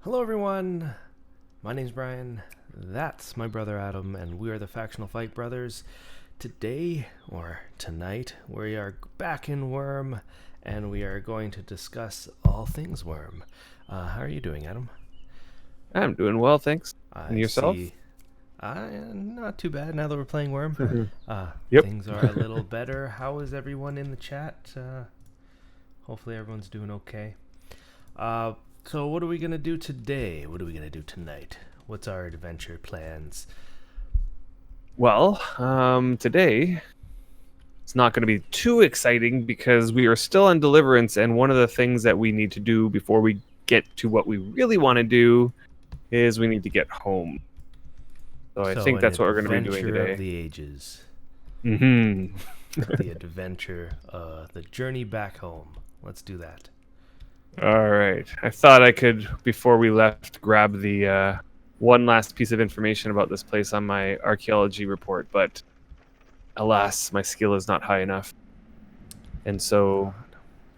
Hello, everyone. My name's Brian. That's my brother Adam, and we are the Factional Fight Brothers. Today, or tonight, we are back in Wurm, and we are going to discuss all things Wurm. How are you doing, Adam? I'm doing well, thanks. And I yourself? see. Not too bad now that we're playing Wurm. Yep. Things are a little better. How is everyone in the chat? Hopefully, everyone's doing okay. So what are we going to do today? What are we going to do tonight? What's our adventure plans? Well, today it's not going to be too exciting because we are still on Deliverance, and one of the things that we need to do before we get to what we really want to do is we need to get home. So I So think an that's what we're going to be doing adventure of today. the ages. Mm-hmm. The adventure, the journey back home. Let's do that. All right. I thought I could, before we left, grab the one last piece of information about this place on my archaeology report, but alas, my skill is not high enough. And so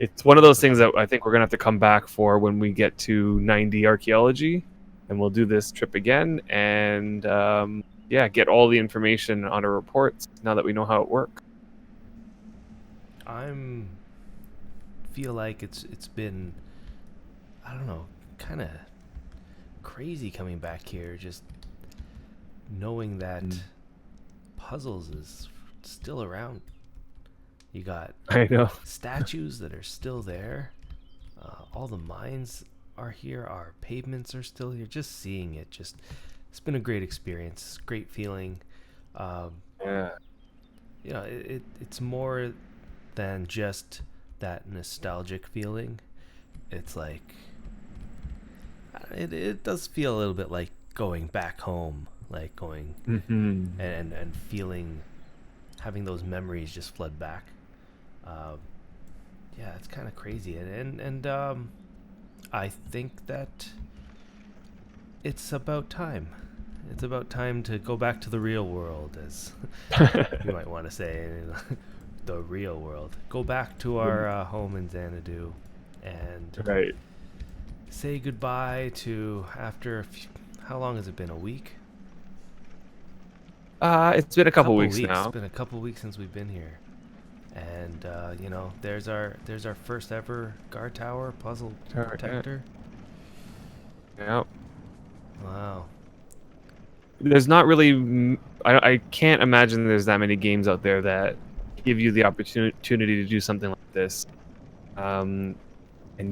it's one of those That's things okay. that I think we're going to have to come back for when we get to 90 archaeology. And we'll do this trip again and, get all the information on our reports now that we know how it works. I'm feel like it's been, I don't know, kind of crazy coming back here, just knowing that puzzles is still around. You got I know. statues that are still there. All the mines are here. Our pavements are still here. Just seeing it, it's been a great experience. Great feeling. Um, Yeah. it's more than just that nostalgic feeling. It's like it does feel a little bit like going back home, like going Mm-hmm. and feeling, having those memories just flood back. Um, yeah, it's kind of crazy, and I think that it's about time. It's about time to go back to the real world, as you might want to say, the real world. Go back to our home in Xanadu, and Right. say goodbye to how long has it been? A week? It's been a couple Couple weeks weeks. It's now. been a couple weeks since we've been here, and there's our first ever guard tower puzzle Yeah. protector. Yeah. Wow. There's not really. I can't imagine there's that many games out there that give you the opportunity to do something like this, and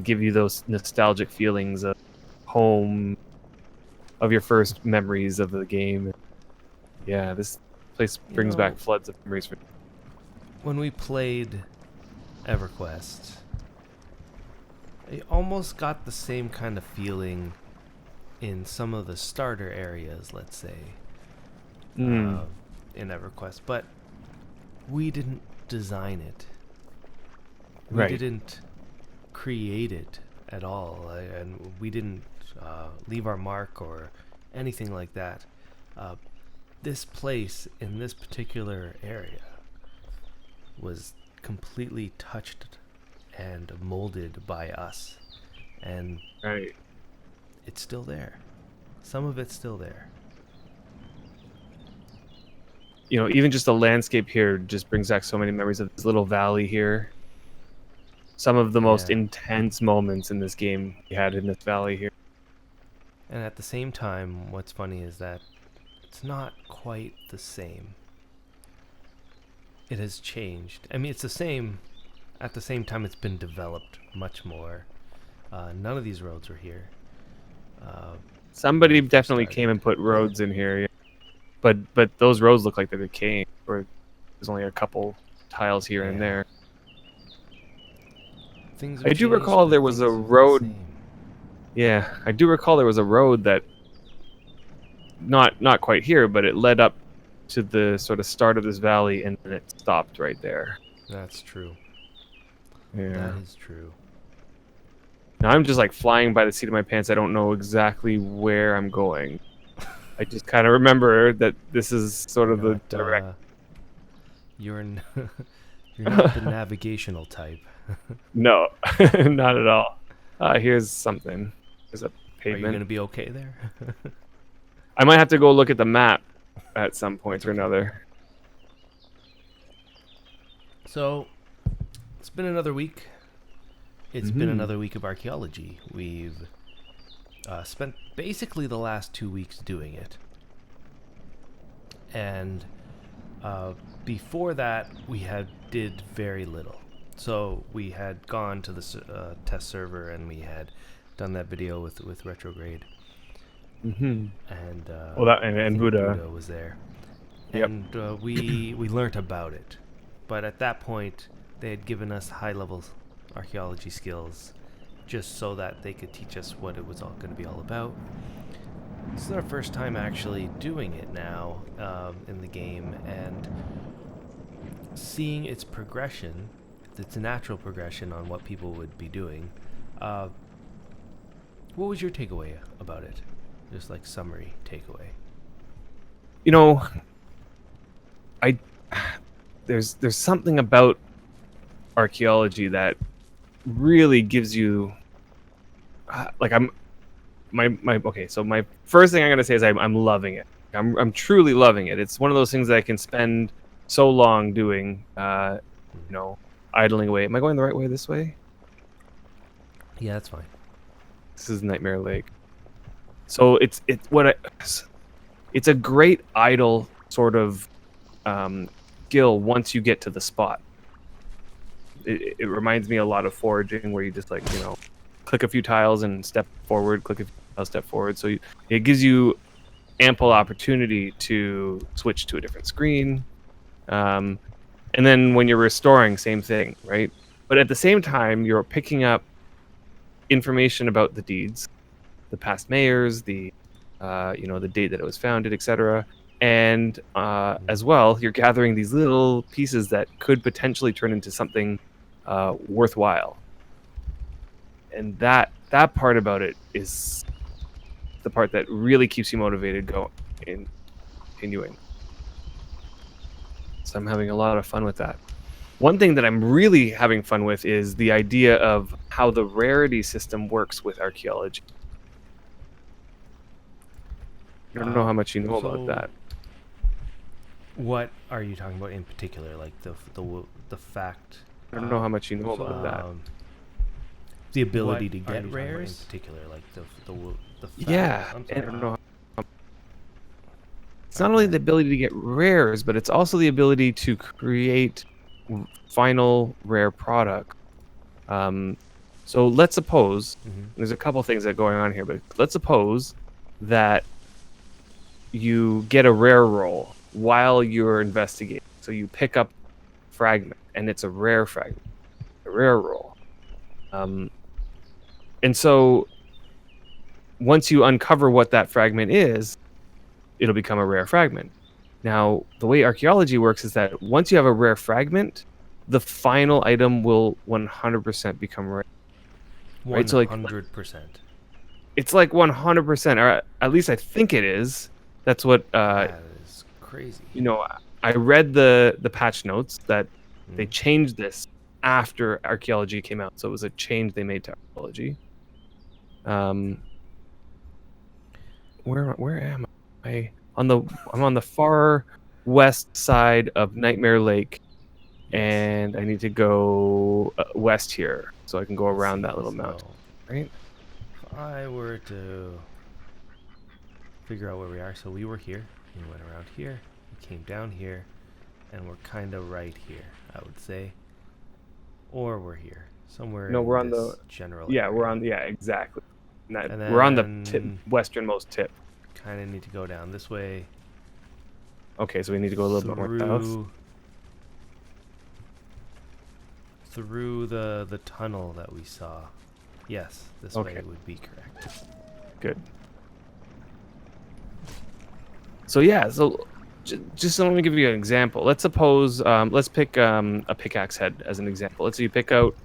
give you those nostalgic feelings of home, of your first memories of the game. Yeah, this place You brings back know, floods of memories for. when we played EverQuest, I almost got the same kind of feeling in some of the starter areas, let's say, Mm, uh, in EverQuest, but we didn't design it. We right. didn't create it at all, and we didn't leave our mark or anything like that. Uh, this place in this particular area was completely touched and molded by us, and Right. it's still there. Some of it's still there. Even just the landscape here just brings back so many memories of this little valley here. Some of the most Yeah. intense moments in this game we had in this valley here. And at the same time, what's funny is that it's not quite the same. It has changed. I mean, it's the same. At the same time, it's been developed much more. None of these roads were here uh, when Somebody we first definitely came started. and put roads in here, yeah. But those roads look like they decaying, or there's only a couple tiles here and Yeah. there. Things have I do changed, recall but there was a things have been the road. same. Yeah, I do recall there was a road that not quite here, but it led up to the sort of start of this valley, and then it stopped right there. That's true. That Yeah. is true. Now I'm just like flying by the seat of my pants. I don't know exactly where I'm going. I just kind of remember that this is sort You're of the not. direct. You're. You're not the navigational type. No, not at all. Here's something. There's a Are you pavement. gonna be okay there? I might have to go look at the map at some point or another. So, it's been another week. It's been another week of archaeology. We've spent basically the last 2 weeks doing it. And before that, we did very little. So we had gone to the test server and we had done that video with Retrograde. Mm-hmm. And Well, that I and think Buddha. Buddha was there. Yep. And we learnt about it. But at that point, they had given us high-level archaeology skills just so that they could teach us what it was all going to be all about. This is our first time actually doing it now in the game, and seeing its progression, its natural progression on what people would be doing. What was your takeaway about it? Just like summary takeaway. You know, there's something about archaeology that really gives you like okay, so my first thing I'm gonna say is I'm loving it. I'm truly loving it. It's one of those things that I can spend so long doing, idling away. Am I going the right way this way? Yeah, that's fine. This is Nightmare Lake. So it's a great idle sort of skill once you get to the spot. It reminds me a lot of foraging, where you just click a few tiles and step forward, click a few tiles, step forward. So it gives you ample opportunity to switch to a different screen. And then when you're restoring, same thing, right? But at the same time, you're picking up information about the deeds, the past mayors, the date that it was founded, etc. And as well, you're gathering these little pieces that could potentially turn into something worthwhile. And that part about it is the part that really keeps you motivated in continuing. So I'm having a lot of fun with that. One thing that I'm really having fun with is the idea of how the rarity system works with archaeology. I don't know how much you know about that. What are you talking about in particular? Like the fact? I don't know how much you know about that. The ability to get rares in particular, like the fact. Yeah, and I don't know. It's not only the ability to get rares, but it's also the ability to create final rare product. So let's suppose there's a couple things that are going on here, but let's suppose that you get a rare roll while you're investigating. So you pick up fragment, and it's a rare fragment, a rare roll. And so once you uncover what that fragment is, it'll become a rare fragment. Now, the way archaeology works is that once you have a rare fragment, the final item will 100% become rare. 100%. Right? So it's like 100%, or at least I think it is. That's what. That is crazy. I read the patch notes that they changed this after archaeology came out, so it was a change they made to archaeology. Where am I? I'm on the far west side of Nightmare Lake, and I need to go west here, so I can go around that little mountain. Right? If I were to figure out where we are, so we were here, we went around here, we came down here, and we're kind of right here, I would say, or we're here somewhere. No, we're on the general. Yeah, area. Exactly. We're on the westernmost tip. Kind of need to go down this way. Okay, so we need to go a little bit more south. Through the tunnel that we saw. Yes, this way would be correct. Good. So just let me give you an example. Let's suppose let's pick a pickaxe head as an example. Let's say you pick out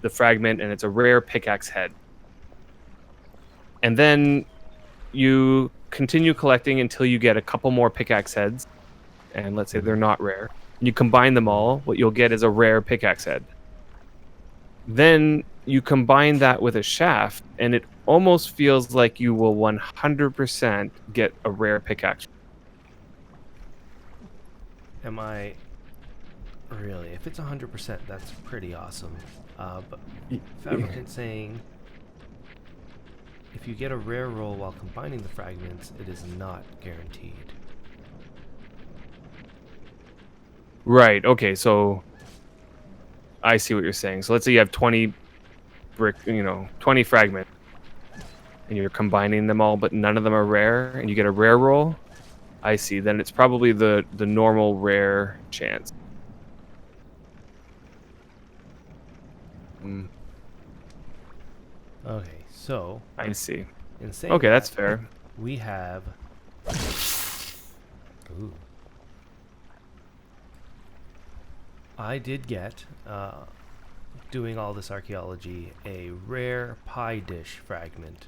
the fragment, and it's a rare pickaxe head. And then you continue collecting until you get a couple more pickaxe heads, and let's say they're not rare. And you combine them all, what you'll get is a rare pickaxe head. Then you combine that with a shaft, and it almost feels like you will 100% get a rare pickaxe. Am I really? If it's 100%, that's pretty awesome. But Fabricant saying if you get a rare roll while combining the fragments, it is not guaranteed. Right. Okay. So I see what you're saying. So let's say you have 20 brick, 20 fragments, and you're combining them all, but none of them are rare, and you get a rare roll. I see. Then it's probably the normal rare chance. Okay, so I see. in saying Okay, that, that's fair. we have. Ooh. I did get, doing all this archaeology, a rare pie dish fragment.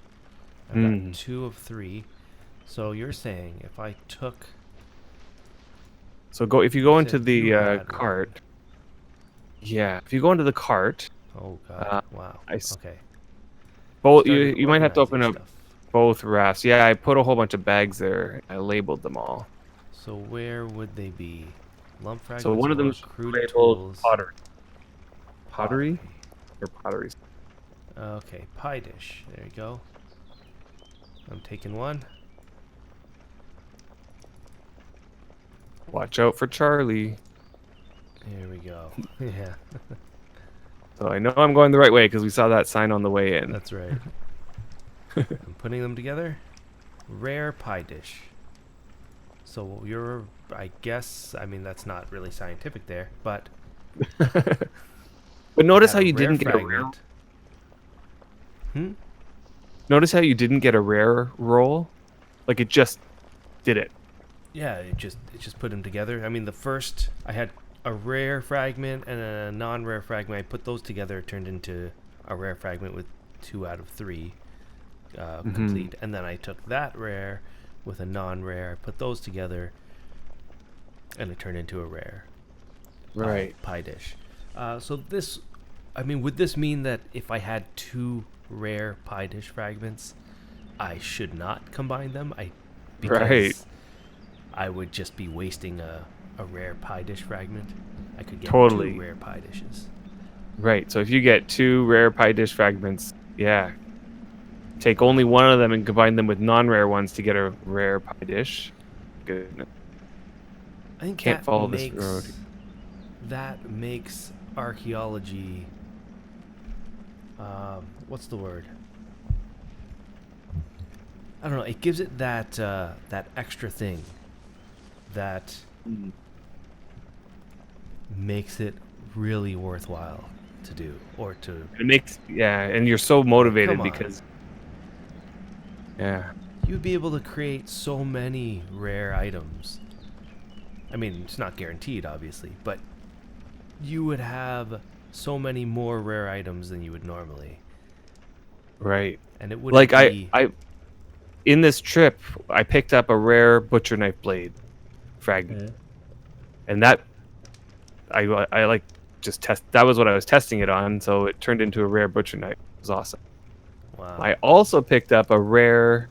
I've got 2 of 3. So you're saying if I took. So if you go into said you the had cart. one. Yeah, if you go into the cart. Oh god! Wow. Okay. Both Started you might have to organizing open up stuff. both rafts. Yeah, I put a whole bunch of bags there. I labeled them all. So where would they be? Lump fragments So one of or them's crude labeled tools? pottery. Pottery or potteries? Okay, pie dish. There you go. I'm taking one. Watch out for Charlie. Here we go. Yeah, So I know I'm going the right way because we saw that sign on the way in. that's right. I'm putting them together. Rare pie dish. So you're, I guess, I mean, that's not really scientific there, but. But notice had how a you rare didn't get a rare. Hmm? Notice how you didn't get a rare roll? Like it just did it. Yeah, it just put them together. I mean, the first I had a rare fragment and a non-rare fragment. I put those together, it turned into a rare fragment with 2 out of 3 complete. And then I took that rare with a non-rare. I put those together, and it turned into a rare. Right. Pie dish. So this, I mean, would this mean that if I had 2 rare pie dish fragments, I should not combine them? Because Right. I would just be wasting a rare pie dish fragment. I could get Totally. 2 rare pie dishes. Right. So if you get 2 rare pie dish fragments, yeah, take only one of them and combine them with non-rare ones to get a rare pie dish. Goodness. I think Can't that follow makes, this road. That makes archaeology. What's the word? I don't know. It gives it that that extra thing that makes it really worthwhile to do or to. It makes and you're so motivated Come on. because You'd be able to create so many rare items. I mean, it's not guaranteed, obviously, but you would have so many more rare items than you would normally. Right. And it wouldn't be. I in this trip I picked up a rare butcher knife blade fragment. And that I like just test that was what I was testing it on, so it turned into a rare butcher knife. It was awesome. Wow. I also picked up a rare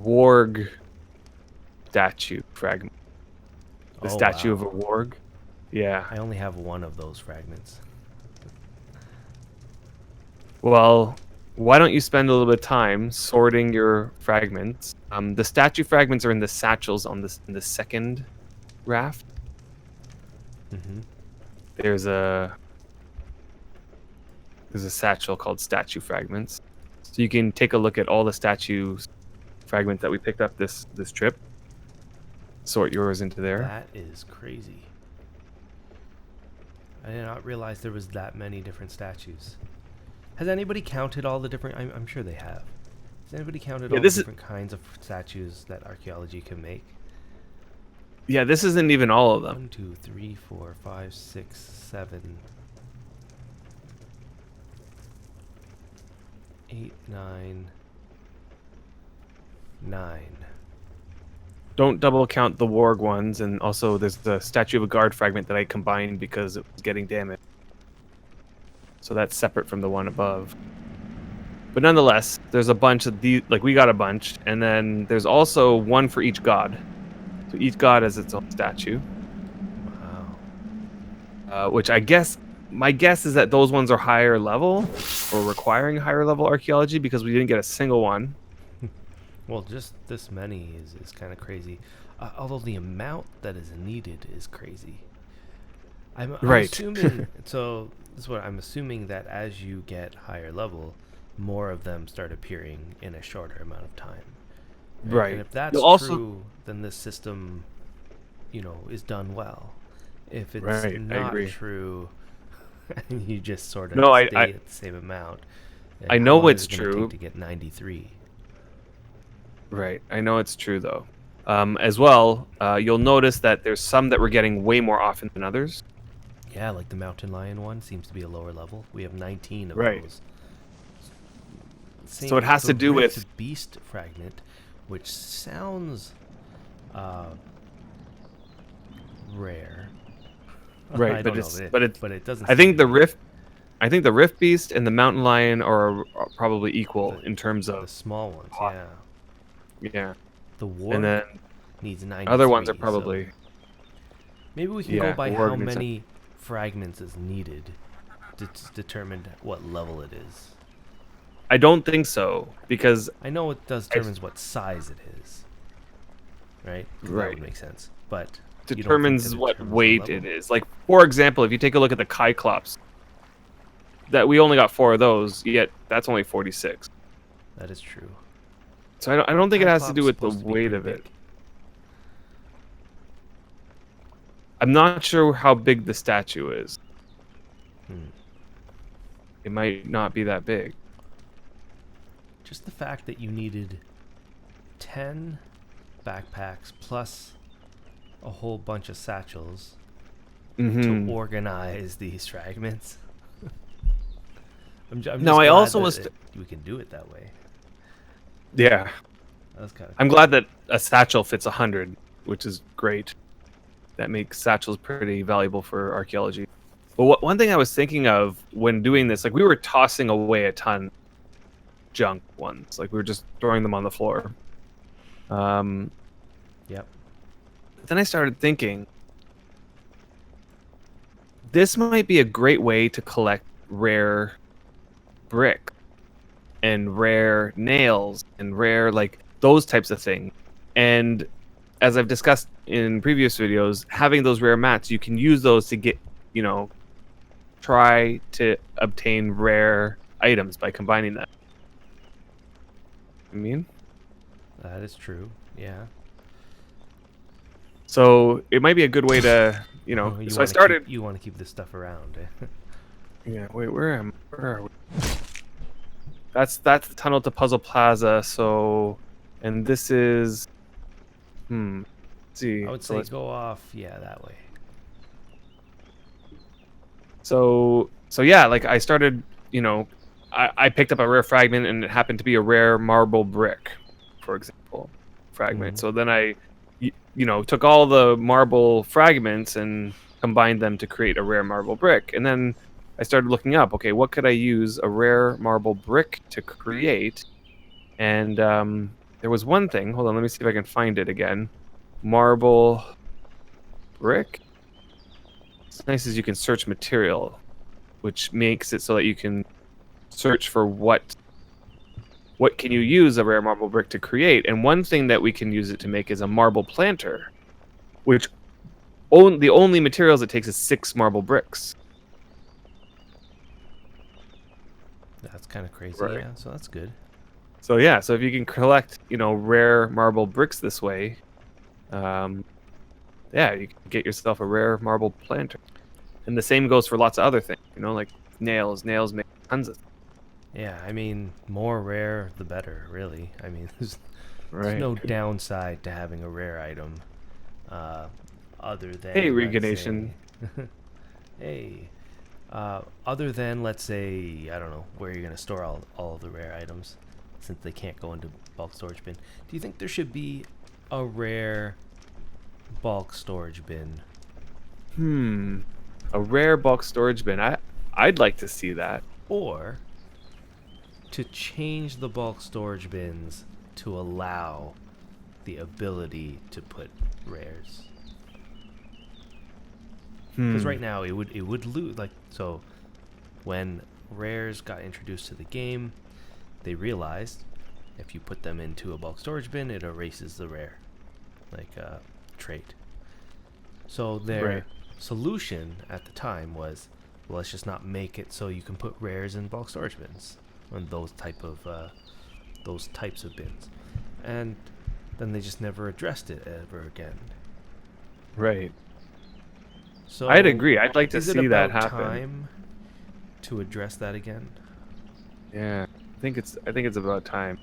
warg statue fragment. The statue of a warg. Yeah. I only have 1 of those fragments. Well, why don't you spend a little bit of time sorting your fragments? The statue fragments are in the satchels on in the second raft. Mm-hmm. There's a satchel called statue fragments. So you can take a look at all the statue fragments that we picked up this trip. Sort yours into there. That is crazy. I did not realize there was that many different statues. Has anybody counted all the different? I'm sure they have. Has anybody counted all the different kinds of statues that archaeology can make? Yeah, this isn't even all of them. 1, 2, 3, 4, 5, 6, 7, 8, 9, 9. Don't double count the warg ones, and also there's the statue of a guard fragment that I combined because it was getting damaged. So that's separate from the one above. But nonetheless, there's a bunch of these. Like we got a bunch, and then there's also one for each god. So each god has its own statue. Wow. Which I guess my guess is that those ones are higher level or requiring higher level archaeology because we didn't get a single one. Well, just this many is kind of crazy. Although the amount that is needed is crazy. I'm Right. assuming. So this is what I'm assuming, that as you get higher level, more of them start appearing in a shorter amount of time. Right. And if that's You'll also true, then this system, is done well. If it's Right, I not agree. true, you just sort of No, stay I at the same amount. I How know long it's is it gonna true. take to get 93? Right. I know it's true though. As well, you'll notice that there's some that we're getting way more often than others. Yeah, like the mountain lion one seems to be a lower level. We have 19 of Right. those. So it Same, has the to do rift with beast fragment, which sounds rare. right, I but don't know, it's but it's but it doesn't. I seem think to the be. rift I think the rift beast and the mountain lion are probably equal the in terms the of small ones, cost. yeah. Yeah. The And warg then needs other ones are 93, so probably maybe we can go yeah, by how warg needs many fragments is needed to determine what level it is. I don't think so because I know it does I determines what size it is, right? 'Cause that would right make sense. But you don't think that determines what determines the weight it level? is. Like for example, if you take a look at the Cyclops, that we only got 4 of those, yet that's only 46. That is true. So I don't Aren't think it has to Cyclops do with the supposed to be weight pretty of it. big? I'm not sure how big the statue is. Hmm. It might not be that big. Just the fact that you needed 10 backpacks plus a whole bunch of satchels to Mm-hmm. organize these fragments. I'm No, just I glad also that was we can do it that way. yeah. That's kind of I'm cool. glad that a satchel fits 100, which is great. That makes satchels pretty valuable for archaeology. But one thing I was thinking of when doing this, like we were tossing away a ton of junk ones, like we were just throwing them on the floor. Um, Yep. then I started thinking, this might be a great way to collect rare brick and rare nails and rare like those types of things. And as I've discussed in previous videos, having those rare mats, you can use those to get, you know, try to obtain rare items by combining them. I mean, That is true. Yeah. so it might be a good way to, you know. You So I want to keep started. this stuff around. Yeah. Wait. Where are we? That's the tunnel to Puzzle Plaza. So, and this is. Let's see. I would So say let's. go off, yeah, that way. So yeah, like I started. You know, I picked up a rare fragment, and it happened to be a rare marble brick, for example, fragment. Mhm. So then I, you know, took all the marble fragments and combined them to create a rare marble brick. And then I started looking up, okay, what could I use a rare marble brick to create? And there was one thing. Hold on, let me see if I can find it again. Marble brick. It's nice as you can search material, which makes it so that you can search for what can you use a rare marble brick to create. And one thing that we can use it to make is a marble planter, which the only materials it takes is 6 marble bricks. That's kind of crazy, Right. yeah. So that's good. So yeah, so if you can collect, you know, rare marble bricks this way, yeah, you can get yourself a rare marble planter. And the same goes for lots of other things, you know, like nails. Nails make tons of. Yeah, I mean, more rare the better, really. I mean, there's Right. no downside to having a rare item, other than, Hey, let's Reganation. say, hey, other than, let's say, I don't know, where you're gonna store all of the rare items, since they can't go into bulk storage bin. Do you think there should be a rare bulk storage bin? A rare bulk storage bin. I'd like to see that. Or to change the bulk storage bins to allow the ability to put rares. Because right now it would lose. Like, so when rares got introduced to the game, they realized if you put them into a bulk storage bin, it erases the rare, like trait. So their solution at the time was, well, let's just not make it so you can put rares in bulk storage bins, on those types of bins, and then they just never addressed it ever again. Right. So I'd agree. I'd like to is it see that about happen. time to address that again? Yeah, I think it's about time.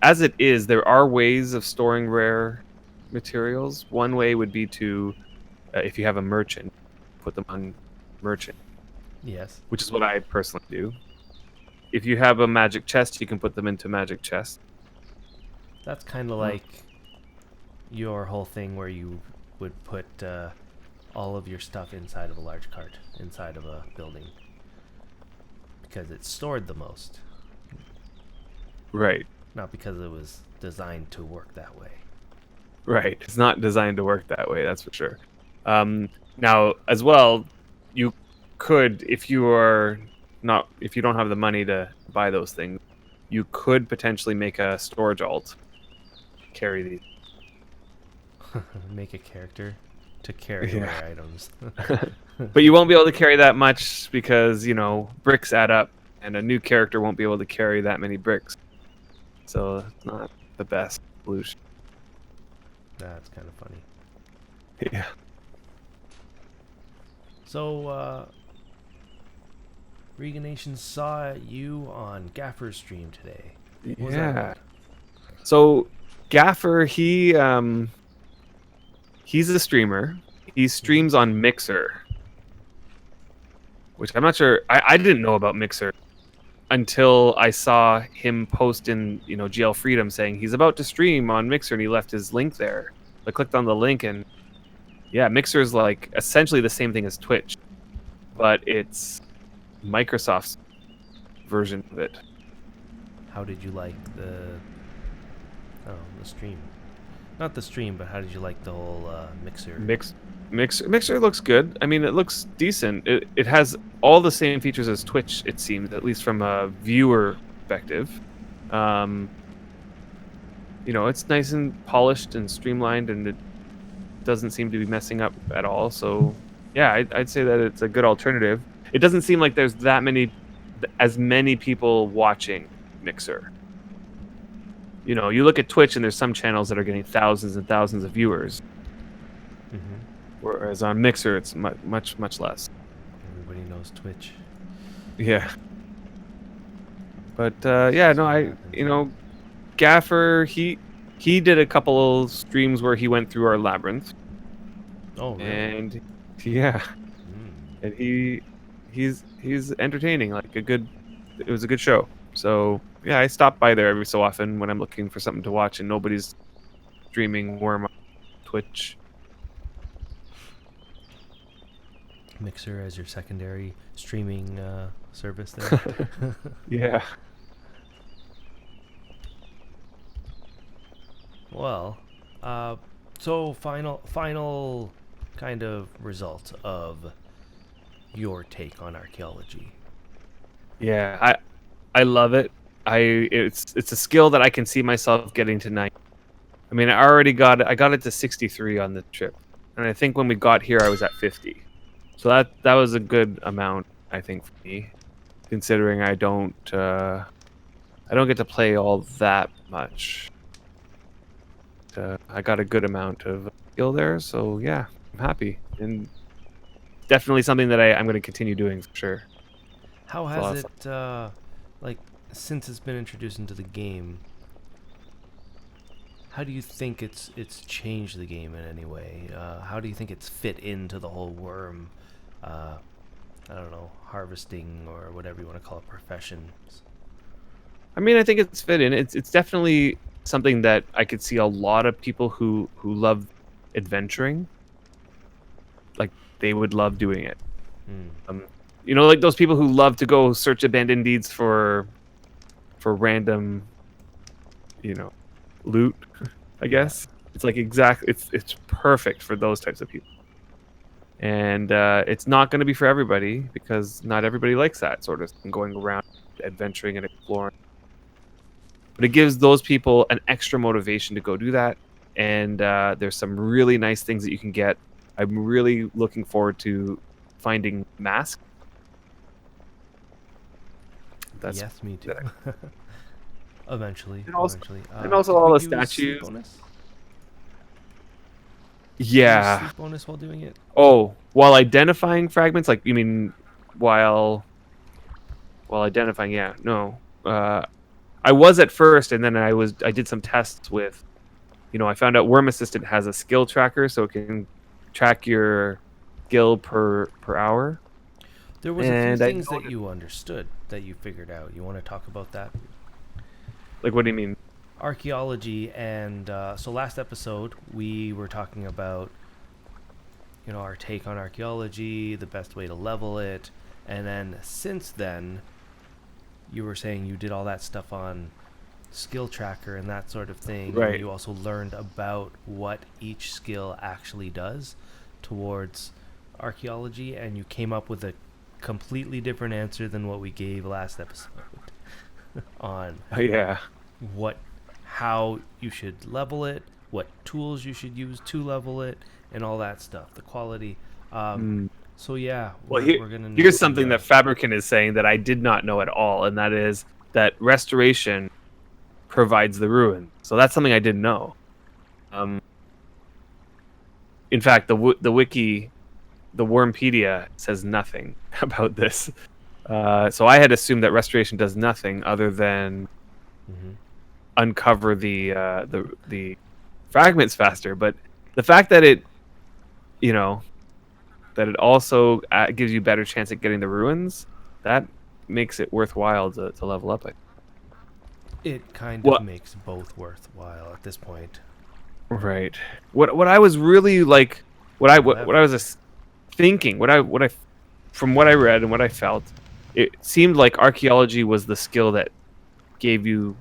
As it is, there are ways of storing rare materials. One way would be to, if you have a merchant, put them on merchant, Yes. which is what I personally do. If you have a magic chest, you can put them into magic chest. That's kind of like your whole thing where you would put all of your stuff inside of a large cart, inside of a building, because it's stored the most. Right. Not because it was designed to work that way. Right. It's not designed to work that way, that's for sure. Now, as well, you could, if you don't have the money to buy those things, you could potentially make a storage alt. Carry these. Make a character to carry rare items. But you won't be able to carry that much because, bricks add up, and a new character won't be able to carry that many bricks. So it's not the best solution. That's kind of funny. Yeah. So, Reganation saw you on Gaffer's stream today. What was that about? So Gaffer, he's a streamer. He streams on Mixer, which I'm not sure. I didn't know about Mixer until I saw him post in GL Freedom saying he's about to stream on Mixer, and he left his link there. I clicked on the link, and yeah, Mixer is like essentially the same thing as Twitch, but it's Microsoft's version of it. How did you like the stream? Not the stream, but how did you like the whole Mixer? Mixer looks good. I mean, it looks decent. It has all the same features as Twitch, it seems, at least from a viewer perspective. It's nice and polished and streamlined, and it doesn't seem to be messing up at all. So, yeah, I'd say that it's a good alternative. It doesn't seem like there's as many people watching Mixer. You look at Twitch, and there's some channels that are getting thousands and thousands of viewers. Mm-hmm. Whereas on Mixer, it's much less. Everybody knows Twitch. Yeah. But Gaffer, he did a couple of streams where he went through our labyrinth. Oh, really? And yeah, and he's entertaining. It was a good show. So yeah, I stop by there every so often when I'm looking for something to watch and nobody's streaming Wurm on Twitch. Mixer as your secondary streaming service there. Yeah. Well, so final kind of result of your take on archaeology. Yeah, I love it. It's a skill that I can see myself getting to 90. I mean, I got it to 63 on the trip, and I think when we got here, I was at 50. So that was a good amount, I think, for me, considering I don't get to play all that much. I got a good amount of skill there, so yeah, I'm happy, and definitely something that I'm going to continue doing for sure. How has it, since it's been introduced into the game, how do you think it's changed the game in any way? How do you think it's fit into the whole Wurm, I don't know, harvesting or whatever you want to call it, professions? I mean, I think it's fit in. It's definitely something that I could see a lot of people who love adventuring, like they would love doing it. Like those people who love to go search abandoned deeds for for random, loot. I Yeah. guess it's like it's perfect for those types of people. And it's not going to be for everybody because not everybody likes that sort of thing, going around adventuring and exploring. But it gives those people an extra motivation to go do that. And there's some really nice things that you can get. I'm really looking forward to finding masks. That's Yes, me too. that Eventually, and also eventually. and also Did all we the use sleep statues. bonus? Did we use Yeah. sleep bonus while doing it? Oh, while identifying fragments, like you mean while identifying? Yeah. No. I was at first, and then I did some tests with. I found out Wurm Assistant has a skill tracker, so it can track your skill per hour. There was a few And I things that noticed, you understood that you figured out. You want to talk about that? like, what do you mean? Archaeology and so last episode we were talking about our take on archaeology, the best way to level it, and then since then you were saying you did all that stuff on skill tracker and that sort of thing, and Right. you also learned about what each skill actually does towards archaeology, and you came up with a completely different answer than what we gave last episode on Oh, yeah. how you should level it, what tools you should use to level it, and all that stuff, the quality. Mm. So yeah, Well, we're gonna need here's to. something that Fabricant is saying that I did not know at all, and that is that restoration provides the ruin. So that's something I didn't know. Um, in fact, the wiki, the Wormpedia, says nothing about this. So I had assumed that restoration does nothing other than Mhm. uncover the fragments faster. But the fact that you know, that it also gives you better chance at getting the ruins, that makes it worthwhile to level up. It kind of What? makes both worthwhile at this point. Right. What I was really like, what I However, was thinking, what I from what I read and what I felt, it seemed like archaeology was the skill that gave you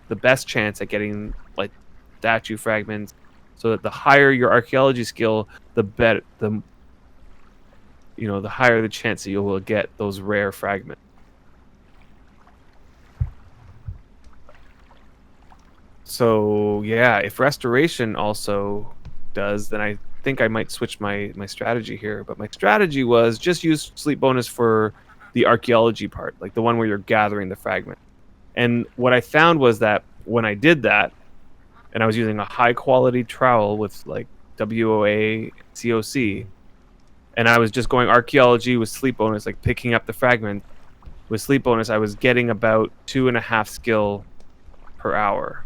the best chance at getting like statue fragments. So that the higher your archaeology skill, the better the higher the chance that you will get those rare fragments. So yeah, if restoration also does, then I think I might switch my strategy here. But my strategy was just use sleep bonus for the archaeology part, like the one where you're gathering the fragment. And what I found was that when I did that, and I was using a high quality trowel with like WOA, COC, and I was just going archaeology with sleep bonus, like picking up the fragment with sleep bonus, I was getting about 2.5 skill per hour.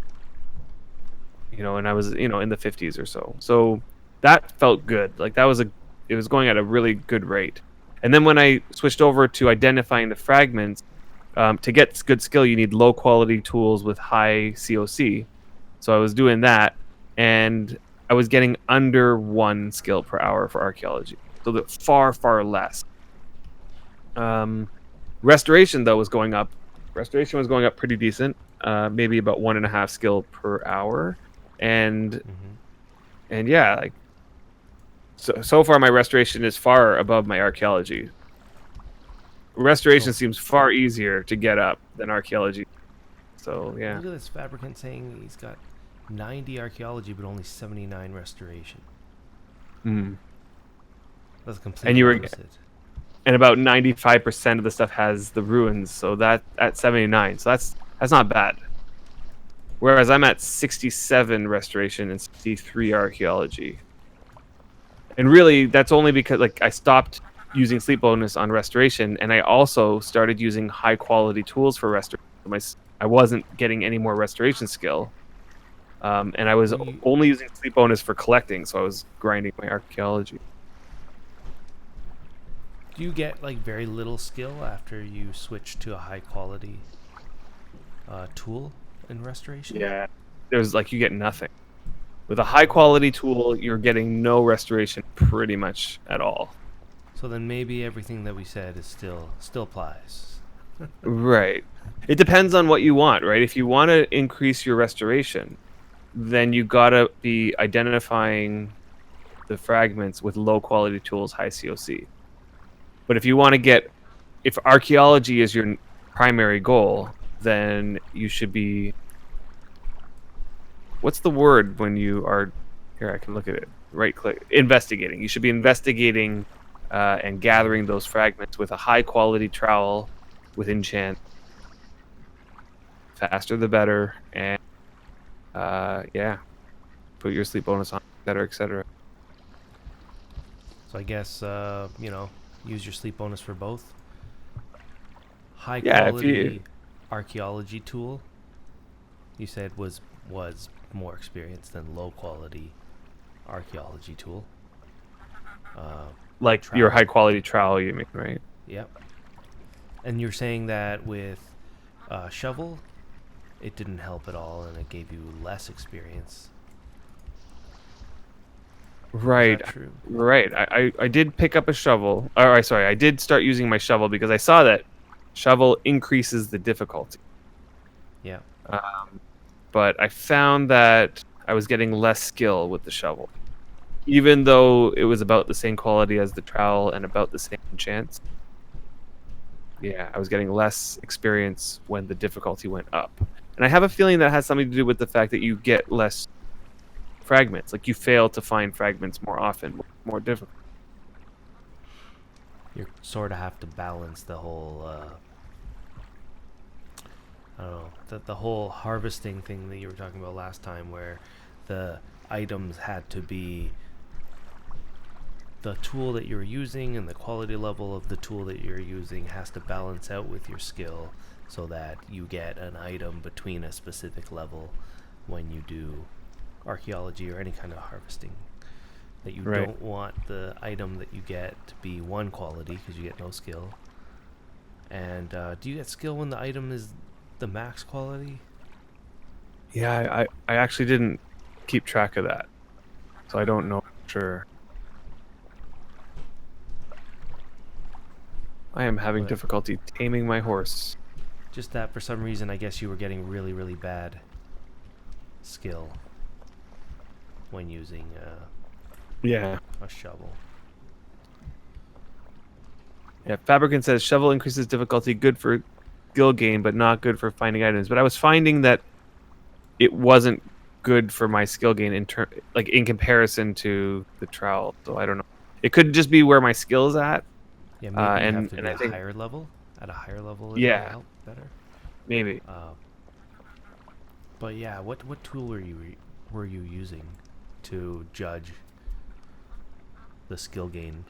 And I was, in the 50s or so. So that felt good. Like it was going at a really good rate. And then when I switched over to identifying the fragments, to get good skill, you need low quality tools with high COC. So I was doing that, and I was getting under 1 skill per hour for archaeology. So that far, far less. Restoration though was going up. Restoration was going up pretty decent, maybe about 1.5 skill per hour, and mhm. and yeah, like so far my restoration is far above my archaeology. Restoration So seems far easier to get up than archaeology. So yeah. look at this fabricant saying he's got 90 archaeology but only 79 restoration. Mm. That's And completely you were opposite. and about 95% of the stuff has the ruins, so that at 79. So that's not bad. Whereas I'm at 67 restoration and 63 archaeology. And really, that's only because like I stopped using sleep bonus on restoration, and I also started using high quality tools for restoration. I wasn't getting any more restoration skill, and I was We only using sleep bonus for collecting, so I was grinding my archaeology. Do you get like very little skill after you switch to a high quality tool in restoration? Yeah, there's like you get nothing. With a high quality tool, you're getting no restoration pretty much at all. So then maybe everything that we said is still applies. Right. It depends on what you want, right? If you want to increase your restoration, then you gotta be identifying the fragments with low quality tools, high COC. But if you want to if archaeology is your primary goal, then you should be, what's the word when you are, here I can look at it, right click, investigating. You should be investigating and gathering those fragments with a high quality trowel with enchant. Faster the better, and yeah, put your sleep bonus on, etc., etc. So I guess use your sleep bonus for both. High Yeah, if you, quality archaeology tool. You said was more experienced than low quality archaeology tool. like your Trowel. high quality trowel, you mean, right? Yep. And you're saying that with shovel, it didn't help at all, and it gave you less experience. Is Right, that true? right. I did pick up a shovel. Or sorry, I did start using my shovel because I saw that shovel increases the difficulty. Yeah. But I found that I was getting less skill with the shovel, even though it was about the same quality as the trowel and about the same chance. Yeah, I was getting less experience when the difficulty went up. And I have a feeling that has something to do with the fact that you get less fragments. Like you fail to find fragments more often, more difficult. You sort of have to balance the whole I don't know, the whole harvesting thing that you were talking about last time, where the items had to be the tool that you're using, and the quality level of the tool that you're using has to balance out with your skill, so that you get an item between a specific level when you do archaeology or any kind of harvesting. That you Right. don't want the item that you get to be one quality because you get no skill. And do you get skill when the item is the max quality? Yeah, I actually didn't keep track of that, so I don't know for sure. I am having But difficulty taming my horse. just that for some reason, I guess you were getting really, really bad skill when using Yeah. a shovel. Yeah, Fabricant says shovel increases difficulty, good for skill gain, but not good for finding items. But I was finding that it wasn't good for my skill gain like in comparison to the trowel. So I don't know. It could just be where my skill's at. Yeah, maybe you have to And be I a think, higher level. At a higher level, it might yeah, help better. maybe. Uh, but yeah, what tool were you using to judge the skill gain?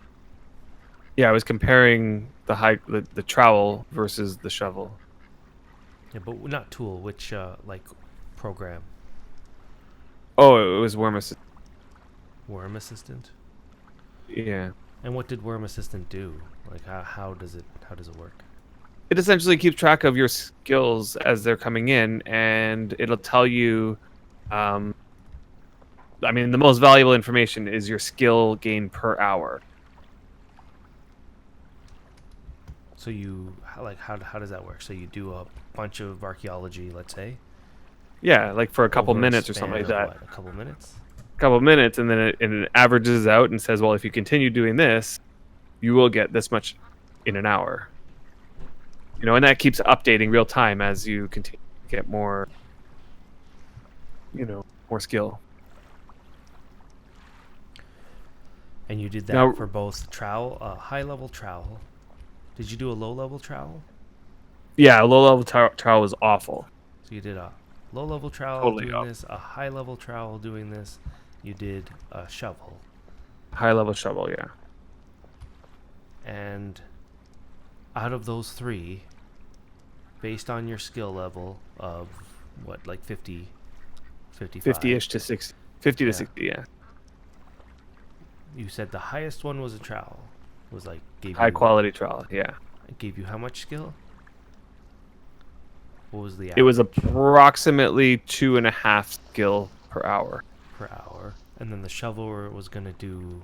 Yeah, I was comparing the trowel versus the shovel. Yeah, but not tool. Which like program? Oh, it was Wurm Assistant. Worm Assistant. Yeah. And what did Worm Assistant do? Like how does it work? It essentially keeps track of your skills as they're coming in, and it'll tell you. Um, I mean, the most valuable information is your skill gain per hour. So how does that work? So you do a bunch of archaeology, let's say, Yeah, like for a couple over a minutes or something span like of that. what, a couple minutes? Couple minutes, and then it averages out and says, well, if you continue doing this, you will get this much in an hour. And that keeps updating real time as you continue to get more, more skill. And you did that Now, for both trowel, high level trowel. Did you do a low level trowel? yeah, low level trowel was awful. So you did a low level trowel Totally doing awful. this, a high level trowel doing this. You did a shovel. High level shovel, yeah. And out of those three, based on your skill level of what, like 50, 55? 50-ish to 60. 50 to Yeah. 60, yeah. You said the highest one was a trowel. Was like High quality trowel, yeah. It gave you how much skill? What was the It was average approximately 2.5 skill per hour. per hour? And then the shovel was gonna do,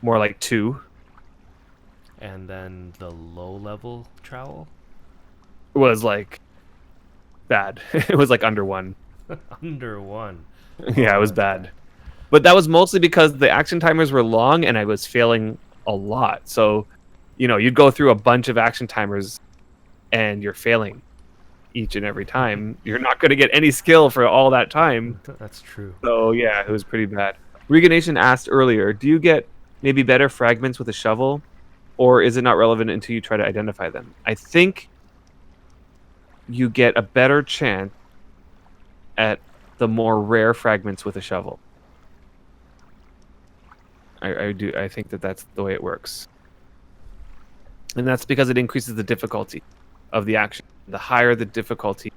More like 2. and then the low level trowel. It was like bad. It was like under 1. Under 1. Yeah, it Oh, was that's bad. But that was mostly because the action timers were long and I was failing a lot. So, you'd go through a bunch of action timers and you're failing each and every time. You're not going to get any skill for all that time. That's true. So, yeah, it was pretty bad. Reganation asked earlier, do you get maybe better fragments with a shovel, or is it not relevant until you try to identify them? I think you get a better chance at the more rare fragments with a shovel. I do. I think that's the way it works, and that's because it increases the difficulty of the action. The higher the difficulty,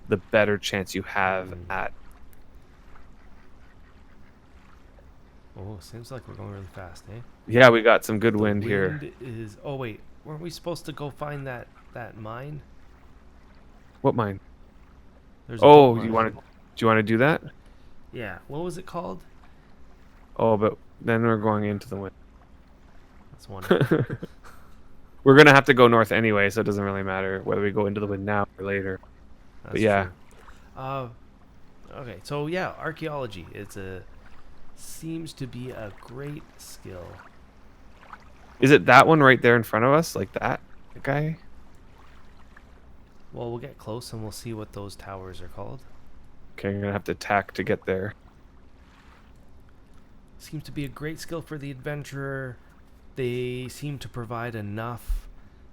the better chance you have at. Oh, seems like we're going really fast, eh? Yeah, we got some good wind The here. wind is. Oh wait, weren't we supposed to go find that mine? What mine? There's a Oh, gold do mine. you want to do that? Yeah. What was it called? Oh, but then we're going into the wind. That's one. We're gonna have to go north anyway, so it doesn't really matter whether we go into the wind now or later. That's yeah. True. Okay. So yeah, archaeology. Seems to be a great skill. Is it that one right there in front of us, like that guy? Well, we'll get close and we'll see what those towers are called. Okay, I'm gonna have to attack to get there. Seems to be a great skill for the adventurer. They seem to provide enough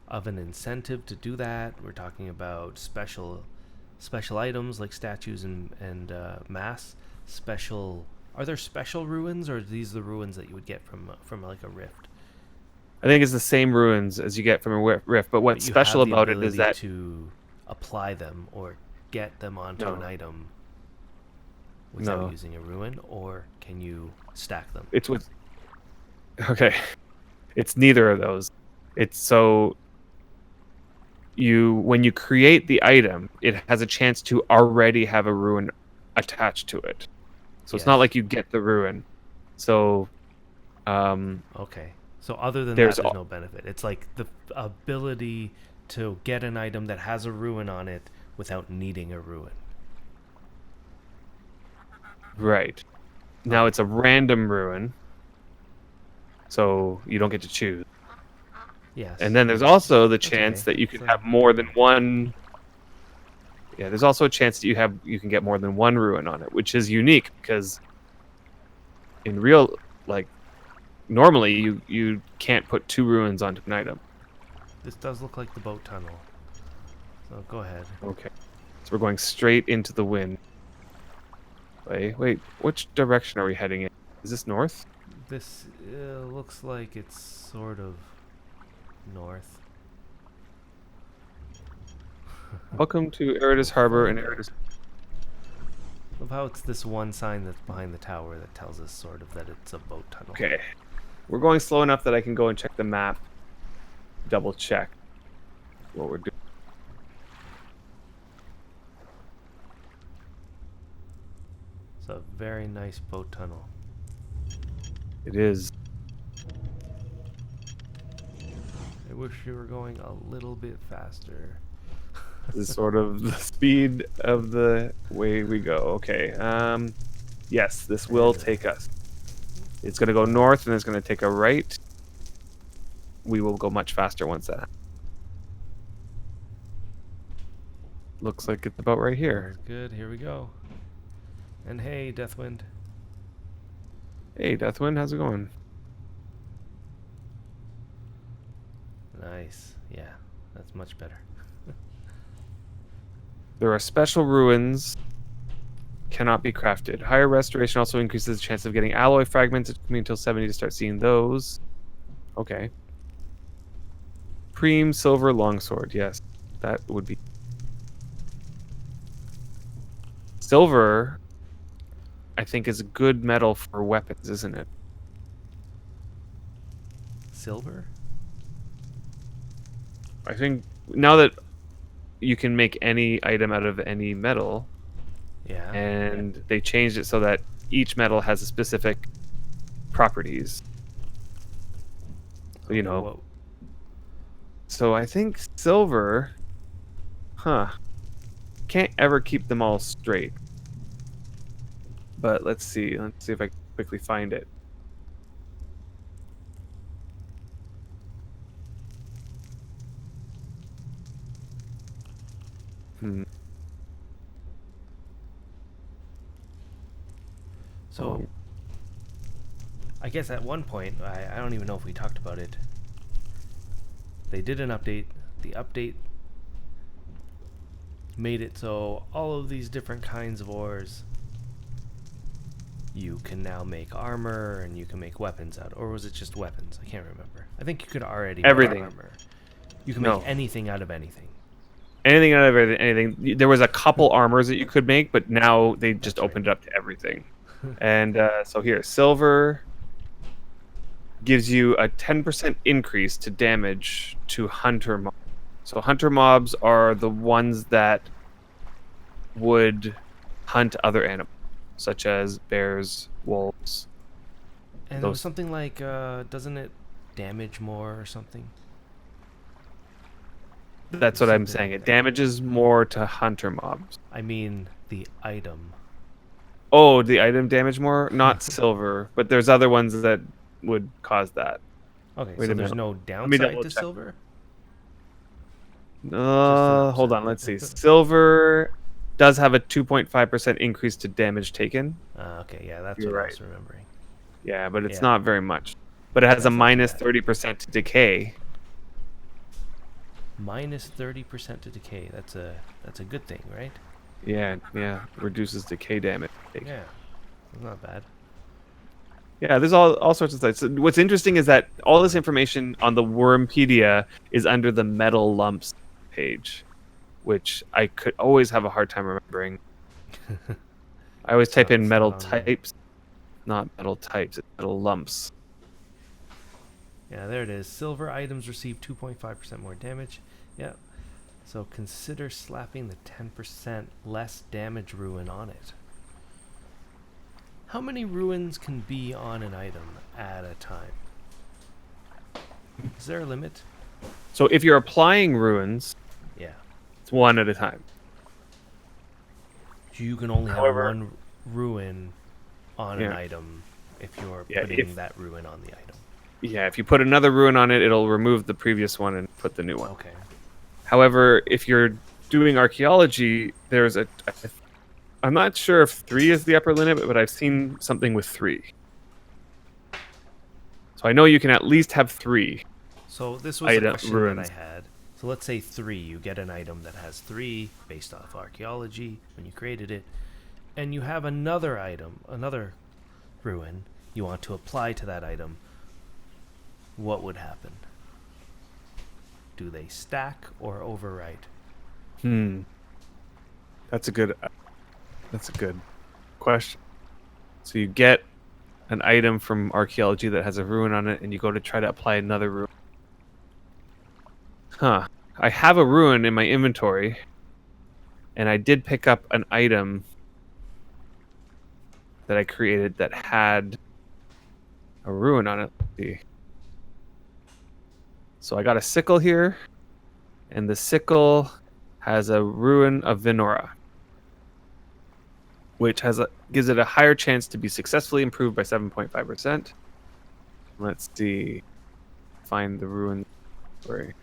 of an incentive to do that. We're talking about special items like statues and mass. Are there special ruins, or are these the ruins that you would get from like a rift? I think it's the same ruins as you get from a rift, but what's special about it is that to apply them or get them onto an item without using a ruin, or can you stack them? It's with. Okay, it's neither of those. It's so. When you create the item, it has a chance to already have a ruin attached to it. So it's not like you get the ruin. So, okay. So other than that, there's no benefit. It's like the ability to get an item that has a ruin on it without needing a ruin. Right. Now it's a random ruin, so you don't get to choose. Yes. And then there's also the chance that you can have more than one. Yeah, there's also a chance that you can get more than one ruin on it, which is unique because in real normally you can't put 2 ruins onto an item. This does look like the boat tunnel. So go ahead. Okay. So we're going straight into the wind. Wait, which direction are we heading in? Is this north? This looks like it's sort of north. Welcome to Eridus Harbor and Eridus. Of how it's this one sign that's behind the tower that tells us sort of that it's a boat tunnel. Okay. We're going slow enough that I can go and check the map. Double check what we're doing. It's a very nice boat tunnel. It is. I wish you were going a little bit faster. This is sort of the speed of the way we go. Okay. Yes, this will take us. It's going to go north and it's going to take a right. We will go much faster once that happens. Looks like it's about right here. Good, here we go. And hey, Deathwind. Hey, Deathwind, how's it going? Nice. Yeah, that's much better. There are special ruins. Cannot be crafted. Higher restoration also increases the chance of getting alloy fragments. It took me until 70 to start seeing those. Okay. Preem silver longsword. Yes, that would be. Silver, I think, is a good metal for weapons, isn't it? Silver? I think now that you can make any item out of any metal. Yeah. And they changed it so that each metal has a specific properties. So, So I think silver, can't ever keep them all straight. But let's see. Let's see if I can quickly find it. So, I guess at one point, I don't even know if we talked about it. They did an update. The update made it so all of these different kinds of ores, you can now make armor and you can make weapons out. Or was it just weapons? I can't remember. I think you could already Everything. make armor. You can No. make anything out of anything. Anything out of anything. There was a couple armors that you could make, but now they just That's opened it up to everything. And so here, silver gives you a 10% increase to damage to hunter mobs. So hunter mobs are the ones that would hunt other animals, such as bears, wolves. And it was something like, doesn't it damage more or something? That's what I'm saying. It damages more to hunter mobs. I mean, the item. Oh, the item damage more? Not silver, but there's other ones that would cause that. Okay, Wait so a there's minute. no me downside double to check. silver? Hold on, let's see. Silver does have a 2.5% increase to damage taken. Okay, yeah, that's You're what I right. was remembering. Yeah, but it's Yeah. not very much. But it has That's a not minus bad. 30% to decay. Minus 30% to decay. That's a good thing, right? Yeah, reduces decay damage. Yeah, that's not bad. Yeah, there's all sorts of stuff. So what's interesting is that all this information on the Wurmpedia is under the metal lumps page, which I could always have a hard time remembering. I always type in It's metal not on there. types, not metal types, it's metal lumps. Yeah, there it is. Silver items receive 2.5% more damage. Yeah. So consider slapping the 10% less damage ruin on it. How many ruins can be on an item at a time? Is there a limit? So if you're applying ruins, Yeah. it's one at a time. So you can only However- have one ruin on an Yeah. item if you're Yeah, putting that ruin on the item. Yeah, if you put another ruin on it, it'll remove the previous one and put the new one. Okay. However, if you're doing archaeology, there's I'm not sure if 3 is the upper limit, but I've seen something with 3. So I know you can at least have 3. So this was a question ruins. that I had. So let's say 3. You get an item that has 3 based off archaeology when you created it. And you have another item, another ruin you want to apply to that item. What would happen? Do they stack or overwrite? That's a good question. So you get an item from archaeology that has a ruin on it, and you go to try to apply another ruin. I have a ruin in my inventory, and I did pick up an item that I created that had a ruin on it. Let's see. So I got a sickle here, and the sickle has a ruin of Vinora, which gives it a higher chance to be successfully improved by 7.5%. Let's see. Find the ruin. Sorry.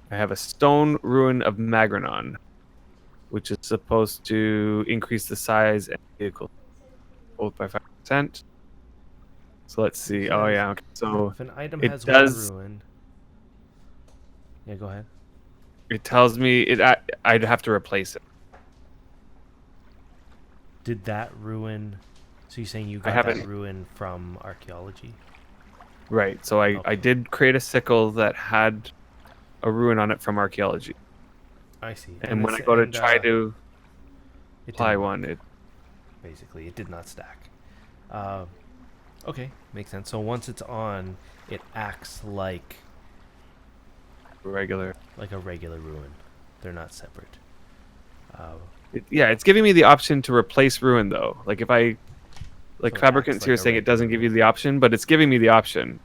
I have a stone ruin of Magranon, which is supposed to increase the size and vehicle both by 5%. So let's see. Oh yeah. Okay. So If an item it has does. one ruin. Yeah, go ahead. It tells me I'd have to replace it. Did that ruin? So you're saying you got haven't- that ruin from archaeology? Right. So I Okay. did create a sickle that had a ruin on it from archaeology. I see. And when I go to try to it apply didn't one, work. Basically, it did not stack. Okay, makes sense. So once it's on, it acts like regular. a regular ruin. They're not separate. It's giving me the option to replace ruin though. Like if I, So it Fabricants acts here like a saying it doesn't regular give you the option, but it's giving me the option.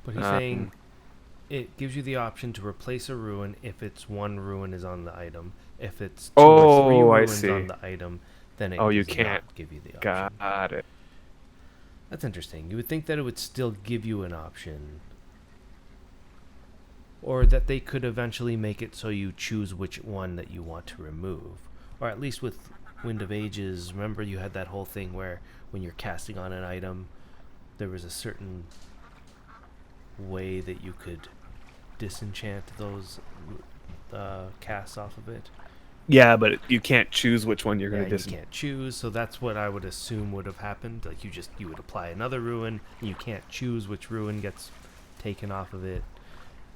But he's saying it gives you the option to replace a ruin if it's one ruin is on the item. If it's two or three Oh, I ruins see. on the item, then it Oh, you does can't. not give you the option. Got it. That's interesting. You would think that it would still give you an option, or that they could eventually make it so you choose which one that you want to remove. Or at least with Wind of Ages, remember you had that whole thing where when you're casting on an item, there was a certain way that you could disenchant those casts off of it. Yeah, but you can't choose which one you're Yeah, going to you can't choose, so that's what I would assume would have happened. Like you would apply another ruin, and you can't choose which ruin gets taken off of it.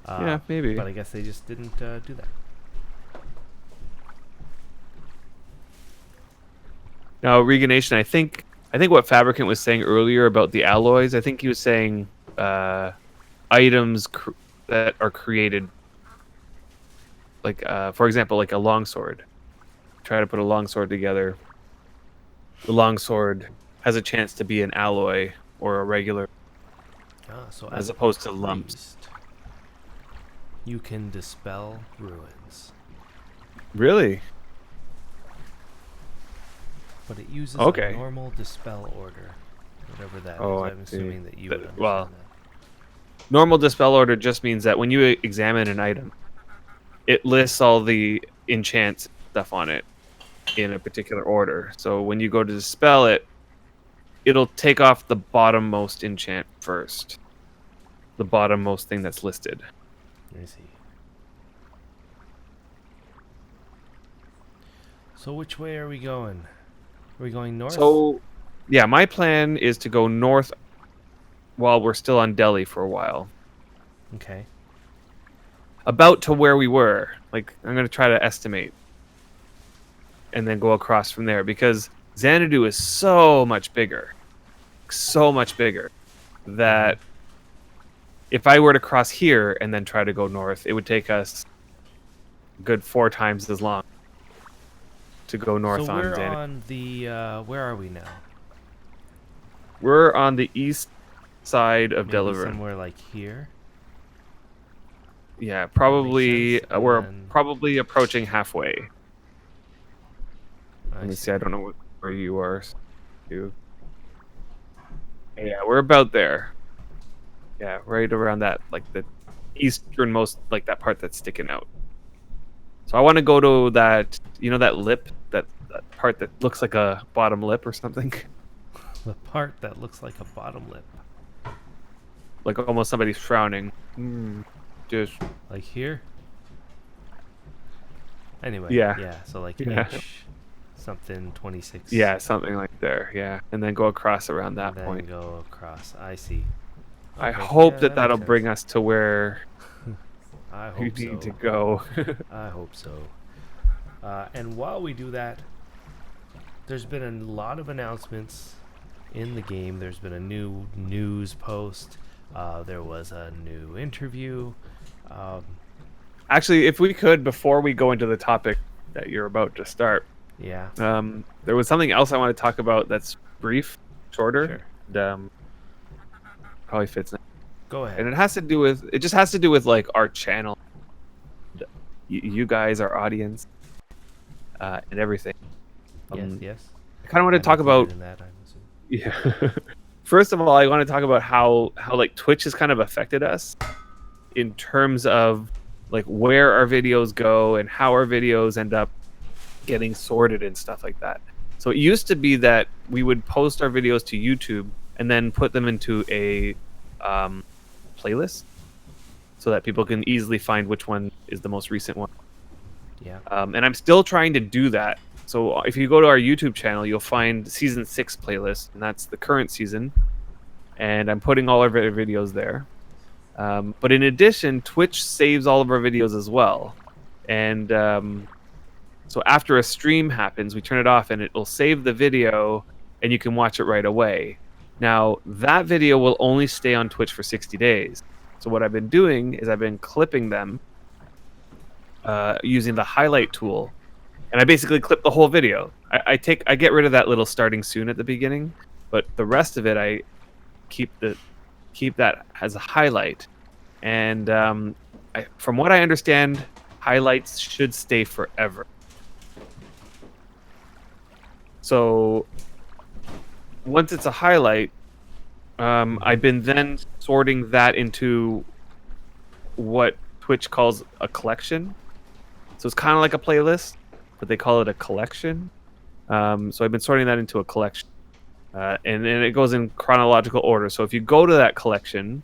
Yeah, maybe. But I guess they just didn't do that. Now, Reganation, I think what Fabricant was saying earlier about the alloys, I think he was saying items that are created, like, for example, like a longsword. Try to put a longsword together. The longsword has a chance to be an alloy or a regular, So as a opposed to lumps. priest, you can dispel ruins, Really? but it uses Okay. a normal dispel order, whatever that Oh, is. I I'm see. assuming that you That- would understand well, that. Normal dispel order just means that when you examine an item, it lists all the enchants stuff on it in a particular order. So when you go to dispel it, it'll take off the bottommost enchant first. The bottommost thing that's listed. Let me see. So which way are we going? Are we going north? So, yeah, my plan is to go north while we're still on Delhi for a while. Okay. About to where we were. Like, I'm going to try to estimate. And then go across from there. Because Xanadu is so much bigger. So much bigger. That if I were to cross here and then try to go north, it would take us a good 4 times as long to go north So on we're Xanadu. on the where are we now? We're on the east side of Maybe Delavan. somewhere like here. Yeah, probably. sense, and We're then- probably approaching halfway. I Let me see. see. I don't know where you are. You. Yeah, we're about there. Yeah, right around that, like the easternmost, like that part that's sticking out. So I want to go to that. You know that lip, that part that looks like a bottom lip or something, The part that looks like a bottom lip. like almost somebody's frowning. Just Like here? Anyway, Yeah. so like Yeah. inch something 26. yeah, something like there. Yeah, and then go across around that and then point. go across. I see. I Okay, hope yeah, that that'll makes bring sense. us to where I we hope need so. to go. I hope so. And while we do that, there's been a lot of announcements in the game. There's been a new news post. There was a new interview. Actually, if we could, before we go into the topic that you're about to start, Yeah. there was something else I want to talk about that's brief, shorter, Sure. and, probably fits. Go ahead. And it just has to do with like our channel, you guys, our audience, and everything. Yes. I kind of want to I'm talk about. included in that, I'm assuming. Yeah. First of all, I want to talk about how like Twitch has kind of affected us in terms of like where our videos go and how our videos end up getting sorted and stuff like that. So it used to be that we would post our videos to YouTube and then put them into a playlist so that people can easily find which one is the most recent one. Yeah. And I'm still trying to do that. So if you go to our YouTube channel, you'll find season 6 playlist, and that's the current season. And I'm putting all our videos there. But in addition, Twitch saves all of our videos as well. And so after a stream happens, we turn it off and it will save the video and you can watch it right away. Now, that video will only stay on Twitch for 60 days. So what I've been doing is I've been clipping them using the highlight tool. And I basically clip the whole video. I get rid of that little starting soon at the beginning, but the rest of it I keep that as a highlight. And from what I understand, highlights should stay forever. So once it's a highlight, I've been then sorting that into what Twitch calls a collection. So it's kind of like a playlist, but they call it a collection. So I've been sorting that into a collection. And then it goes in chronological order. So if you go to that collection,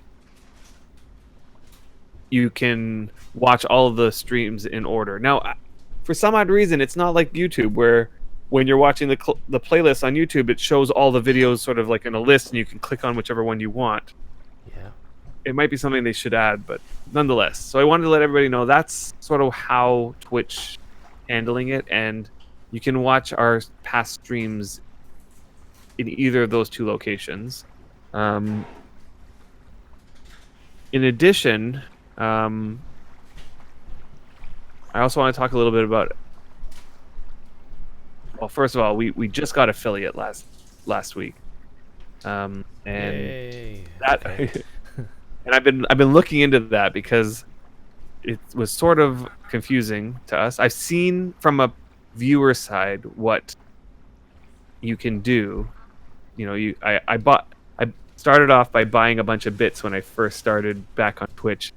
you can watch all of the streams in order. Now, for some odd reason, it's not like YouTube where when you're watching the playlist on YouTube, it shows all the videos sort of like in a list, and you can click on whichever one you want. Yeah. It might be something they should add, but nonetheless. So I wanted to let everybody know that's sort of how Twitch handling it, and you can watch our past streams in either of those two locations. In addition, I also want to talk a little bit about. Well, first of all, we just got affiliate last week, and Yay. that, Okay. and I've been looking into that because it was sort of confusing to us. I've seen from a viewer side what you can do. You know, I started off by buying a bunch of bits when I first started back on Twitch.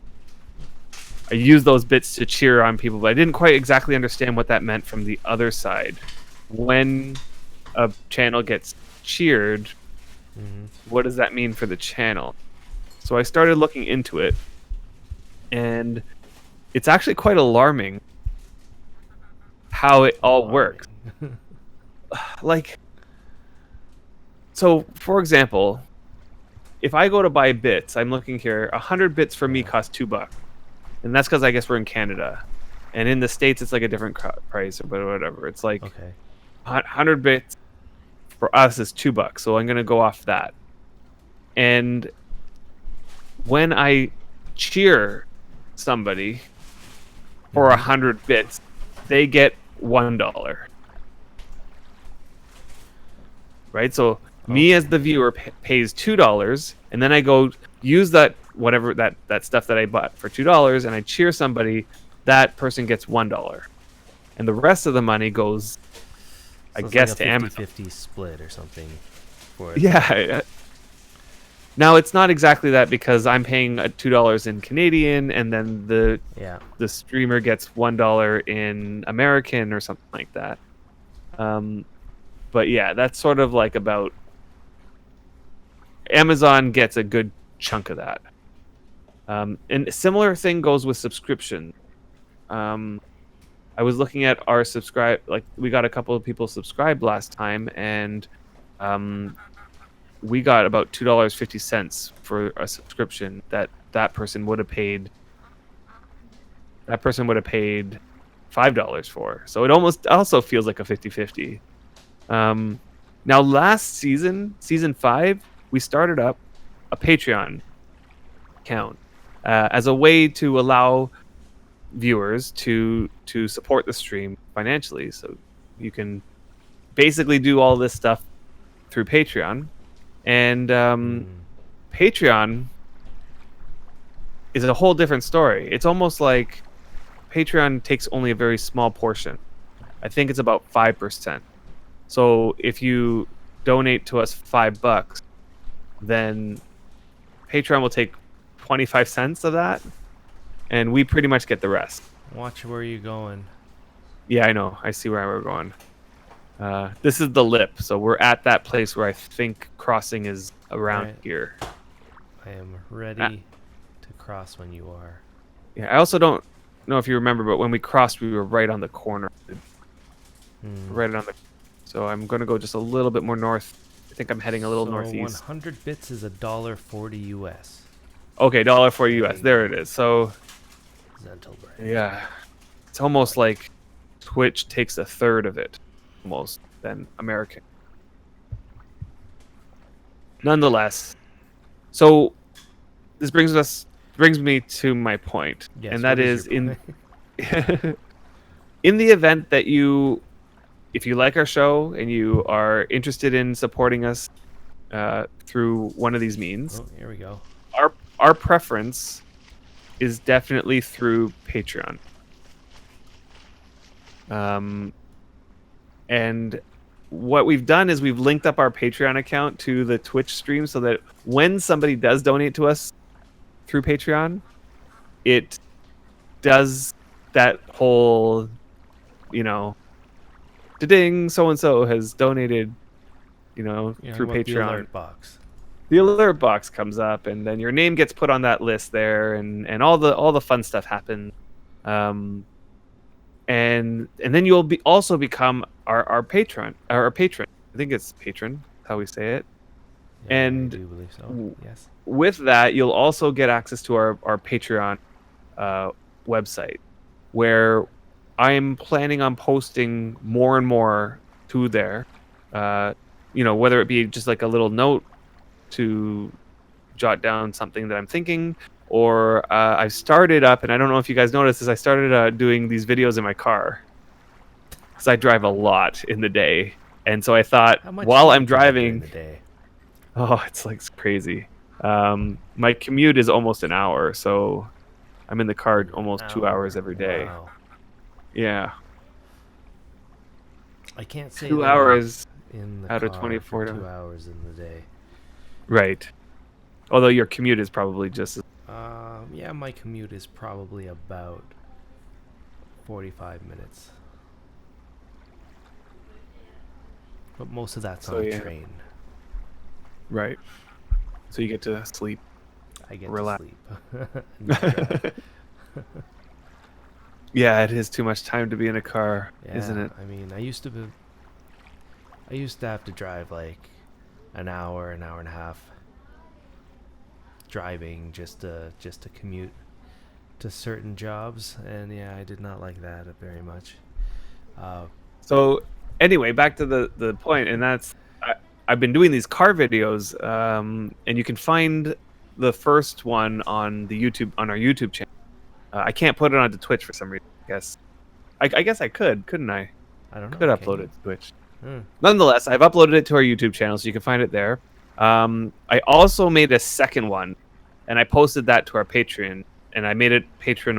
I used those bits to cheer on people, but I didn't quite exactly understand what that meant from the other side. When a channel gets cheered, what does that mean for the channel? So I started looking into it, and it's actually quite alarming how it all works. Like, so for example, if I go to buy bits, I'm looking here, 100 bits for me costs $2. And that's because I guess we're in Canada. And in the States, it's like a different price or whatever. It's like 100 bits for us is $2. So I'm going to go off that. And when I cheer somebody for 100 bits, they get $1. Right? So me as the viewer pays $2, and then I go use that whatever that stuff that I bought for $2, and I cheer somebody. That person gets $1, and the rest of the money goes, So I it's guess, like to a Amazon. 50-50 split or something. For it. Yeah. Now it's not exactly that because I'm paying $2 in Canadian, and then the streamer gets $1 in American or something like that. But yeah, that's sort of like about. Amazon gets a good chunk of that. And a similar thing goes with subscription. I was looking at our subscribe, like we got a couple of people subscribed last time, and we got about $2.50 for a subscription that person would have paid. That person would have paid $5 for. So it almost also feels like a 50-50. Now last season 5, we started up a Patreon account as a way to allow viewers to support the stream financially. So you can basically do all this stuff through Patreon, and Patreon is a whole different story. It's almost like Patreon takes only a very small portion. I think it's about 5%. So if you donate to us $5, then Patreon will take 25 cents of that, and we pretty much get the rest. Watch where you're going. Yeah, I know. I see where we're going. This is the lip, so we're at that place where I think crossing is around here. I am ready to cross when you are. Yeah, I also don't know if you remember, but when we crossed, we were right on the corner. Right on the. So I'm going to go just a little bit more north. I think I'm heading a little northeast. 100 bits is $1.40 US. Okay, $1.40 US. There it is. So. Yeah, it's almost like Twitch takes a third of it, almost, than American. Nonetheless, so this brings me to my point, and that is in in the event that if you like our show and you are interested in supporting us through one of these means. Oh, here we go. Our preference is definitely through Patreon. And what we've done is we've linked up our Patreon account to the Twitch stream so that when somebody does donate to us through Patreon, it does that whole, ding, so and so has donated, through What the Patreon. alert box? The alert box comes up, and then your name gets put on that list there, and all the fun stuff happens. And then you'll also become our patron. I think it's patron, how we say it. Yeah, And I do believe so. Yes. with that, you'll also get access to our Patreon website, where I'm planning on posting more and more to there. Whether it be just like a little note to jot down something that I'm thinking, or I've started up, and I don't know if you guys noticed this, I started doing these videos in my car because I drive a lot in the day, and so I thought How much while do you I'm drive during driving, the day? it's crazy. My commute is almost an hour, so I'm in the car almost 2 hours every day. Wow. Yeah, I can't say 2 that hours I'm in the out of car 24 for 2 hours in the day. Right. Although your commute is probably just as... Yeah, my commute is probably about 45 minutes. But most of that's on a train. Right. So you get to sleep. I get Relax. to sleep. Not drive. Yeah, it is too much time to be in a car, isn't it? I mean, I used to have to drive like an hour and a half driving just to commute to certain jobs, and yeah, I did not like that very much. So anyway, back to the point, and that's I've been doing these car videos, and you can find the first one on our YouTube channel. I can't put it onto Twitch for some reason. I guess I couldn't I? I don't know. Could upload it to Twitch. Hmm. Nonetheless, I've uploaded it to our YouTube channel, so you can find it there. I also made a second one, and I posted that to our Patreon, and I made it patron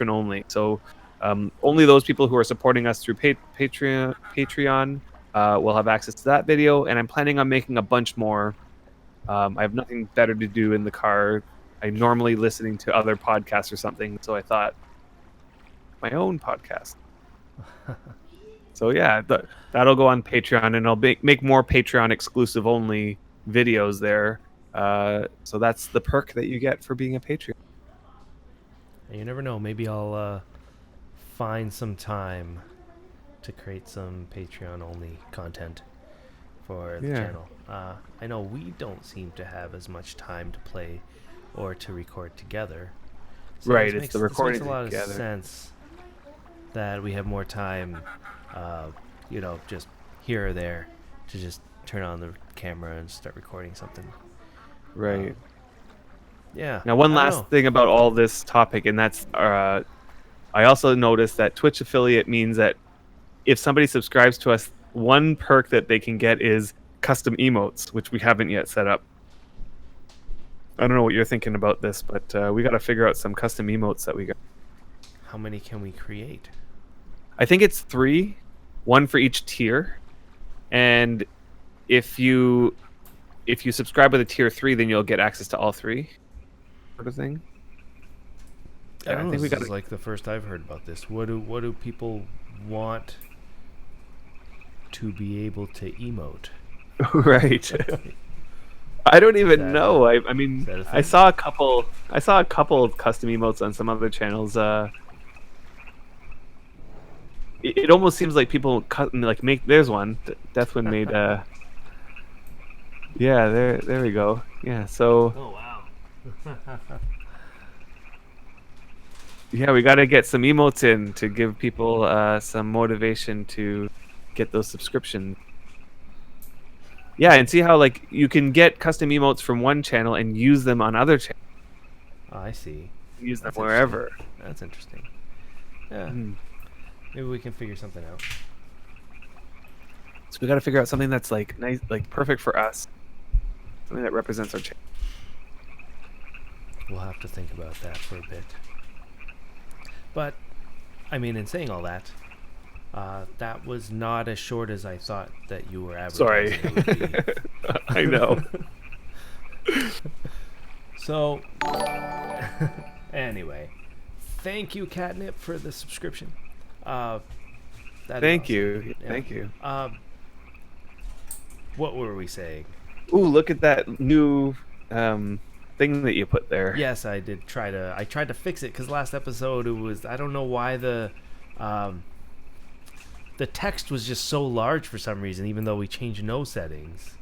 only. So only those people who are supporting us through Patreon will have access to that video, and I'm planning on making a bunch more. I have nothing better to do in the car. I'm normally listening to other podcasts or something, so I thought my own podcast. So yeah, that'll go on Patreon, and I'll make more Patreon exclusive only videos there. So that's the perk that you get for being a Patreon. You never know. Maybe I'll find some time to create some Patreon only content for the channel. I know we don't seem to have as much time to play or to record together. So right, it's the recording makes a lot together. of sense that we have more time, just here or there to just turn on the camera and start recording something. Right. Yeah. Now, one last thing about all this topic, and that's I also noticed that Twitch affiliate means that if somebody subscribes to us, one perk that they can get is custom emotes, which we haven't yet set up. I don't know what you're thinking about this, but we got to figure out some custom emotes that we got. How many can we create? I think it's 3, 1 for each tier, and if you subscribe with a tier 3, then you'll get access to all 3, sort of thing. I don't know. This is like the first I've heard about this. What do people want to be able to emote? Right. I don't even know. I mean, I saw a couple of custom emotes on some other channels. It almost seems like people make. There's one. Deathwind made. Yeah, there we go. Yeah, so. Oh wow. Yeah, we got to get some emotes in to give people some motivation to get those subscriptions. Yeah, and see how you can get custom emotes from one channel and use them on other channels. Oh, I see. Use them wherever. That's interesting. Yeah. Maybe we can figure something out. So we got to figure out something that's nice, perfect for us. Something that represents our channel. We'll have to think about that for a bit. But, I mean, in saying all that, that was not as short as I thought that you were advertising. Sorry. It would be. I know. So, anyway, thank you, Catnip, for the subscription. Thank you. Yeah. Thank you. What were we saying? Ooh, look at that new thing that you put there. Yes, I tried to fix it because last episode it was, I don't know why the text was just so large for some reason, even though we changed no settings.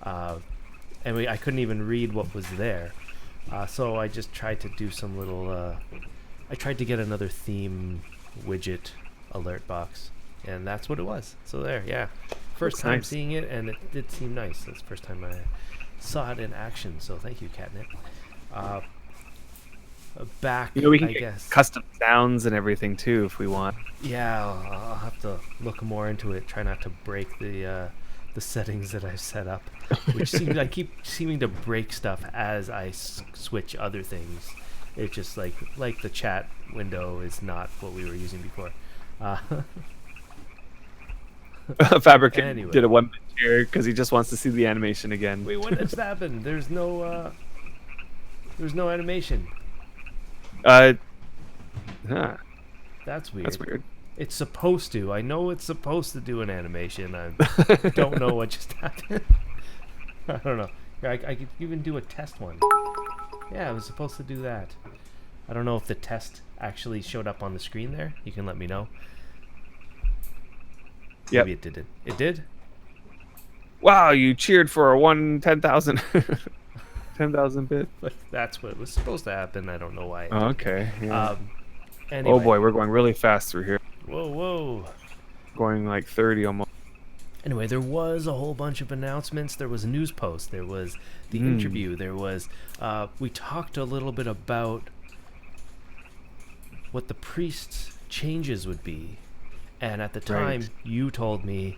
And I couldn't even read what was there. So I just tried to do some little... I tried to get another theme widget alert box. And that's what it was. So there, yeah. First That's time nice. seeing it, and it did seem nice. That's the first time I saw it in action. So thank you, Catnip. Back, You know, we can I get guess. custom sounds and everything too if we want. Yeah, I'll have to look more into it. Try not to break the settings that I've set up, which seems I keep seeming to break stuff as I switch other things. It's just like the chat window is not what we were using before. Fabricant Anyway. did a 1 minute here because he just wants to see the animation again. Wait, what just happened? There's no animation. Huh, That's weird. that's weird. It's supposed to. I know it's supposed to do an animation. I don't know what just happened. I don't know. Here, I could even do a test one. Yeah, I was supposed to do that. I don't know if the test actually showed up on the screen there. You can let me know. Yep. Maybe it didn't. It did? Wow, you cheered for a 10,000 10,000 bit. But that's what was supposed to happen. I don't know why. Oh, okay. Yeah. Anyway. Oh boy, we're going really fast through here. Whoa. Going like 30 almost. Anyway, there was a whole bunch of announcements. There was a news post. There was the interview. There was... we talked a little bit about what the priest's changes would be. And at the time, you told me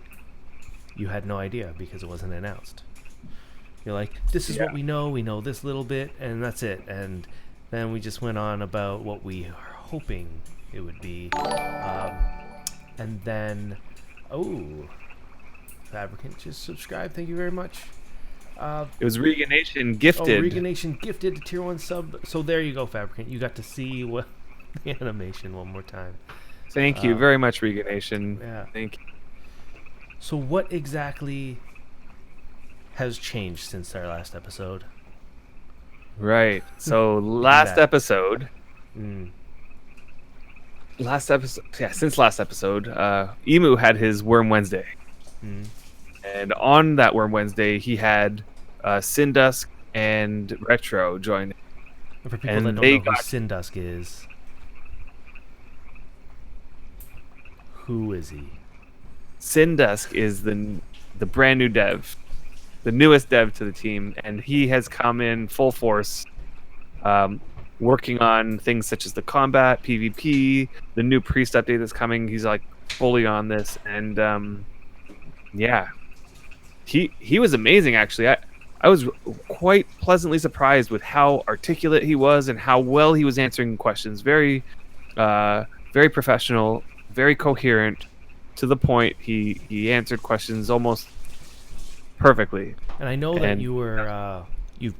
you had no idea because it wasn't announced. You're like, this is what we know. We know this little bit, and that's it. And then we just went on about what we are hoping it would be. And then... Oh... Fabricant just subscribed. Thank you very much. It was Reganation gifted. Oh, Reganation gifted tier 1 sub. So there you go, Fabricant. You got to see what the animation one more time. Thank you very much, Reganation. Yeah. Thank you. So what exactly has changed since our last episode? Right. So last episode. Since last episode, Emu had his Wurm Wednesday. And on that Wurm Wednesday, he had Sindusk and Retro join. And for people that don't know who Sindusk is, who is he? Sindusk is the brand new dev, the newest dev to the team, and he has come in full force, working on things such as the combat, PvP, the new priest update that's coming. He's like fully on this, and yeah, he was amazing actually. I was quite pleasantly surprised with how articulate he was and how well he was answering questions. Very professional, very coherent, to the point. He answered questions almost perfectly. And I know that you were you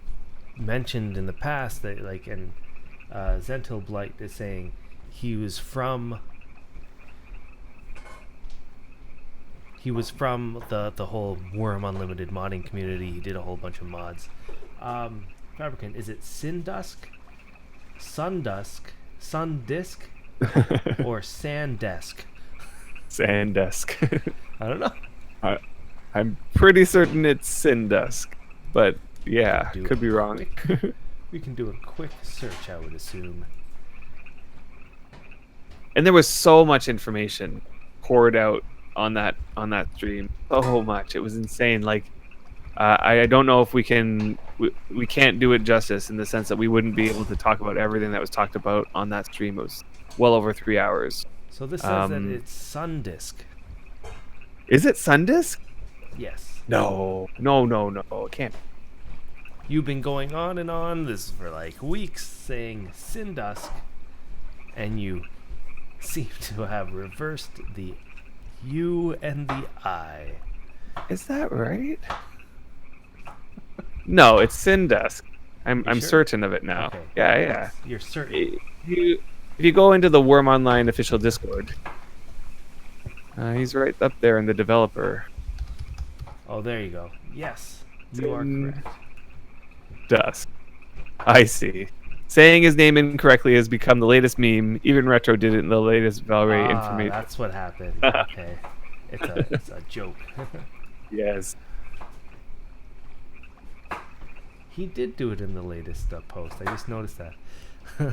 mentioned in the past that Zentil Blight is saying he was from the whole Wurm Unlimited modding community. He did a whole bunch of mods. Fabricant, is it Sindusk, Sundusk, Sundisk, or Sandesk? Sandesk. I don't know. I'm pretty certain it's Sindusk, but yeah, could be wrong. We can do a quick search, I would assume. And there was so much information poured out on that stream. So much. It was insane. Like I don't know if we can't do it justice in the sense that we wouldn't be able to talk about everything that was talked about on that stream. It was well over 3 hours. So this says that it's Sundisk. Is it Sundisk? Yes. No, it can't. You've been going on and on this for like weeks saying Sin Dusk, and you seem to have reversed the U and the I. Is that right? No, it's Syndusk. I'm sure? certain of it now. Okay. Yeah, yeah. You're certain. If you go into the Wurm Online official Discord, he's right up there in the developer. Oh, there you go. Yes, you are correct. Dusk. I see. Saying his name incorrectly has become the latest meme. Even Retro did it in the latest Valray information. That's what happened. Okay. It's a joke. Yes. He did do it in the latest post. I just noticed that.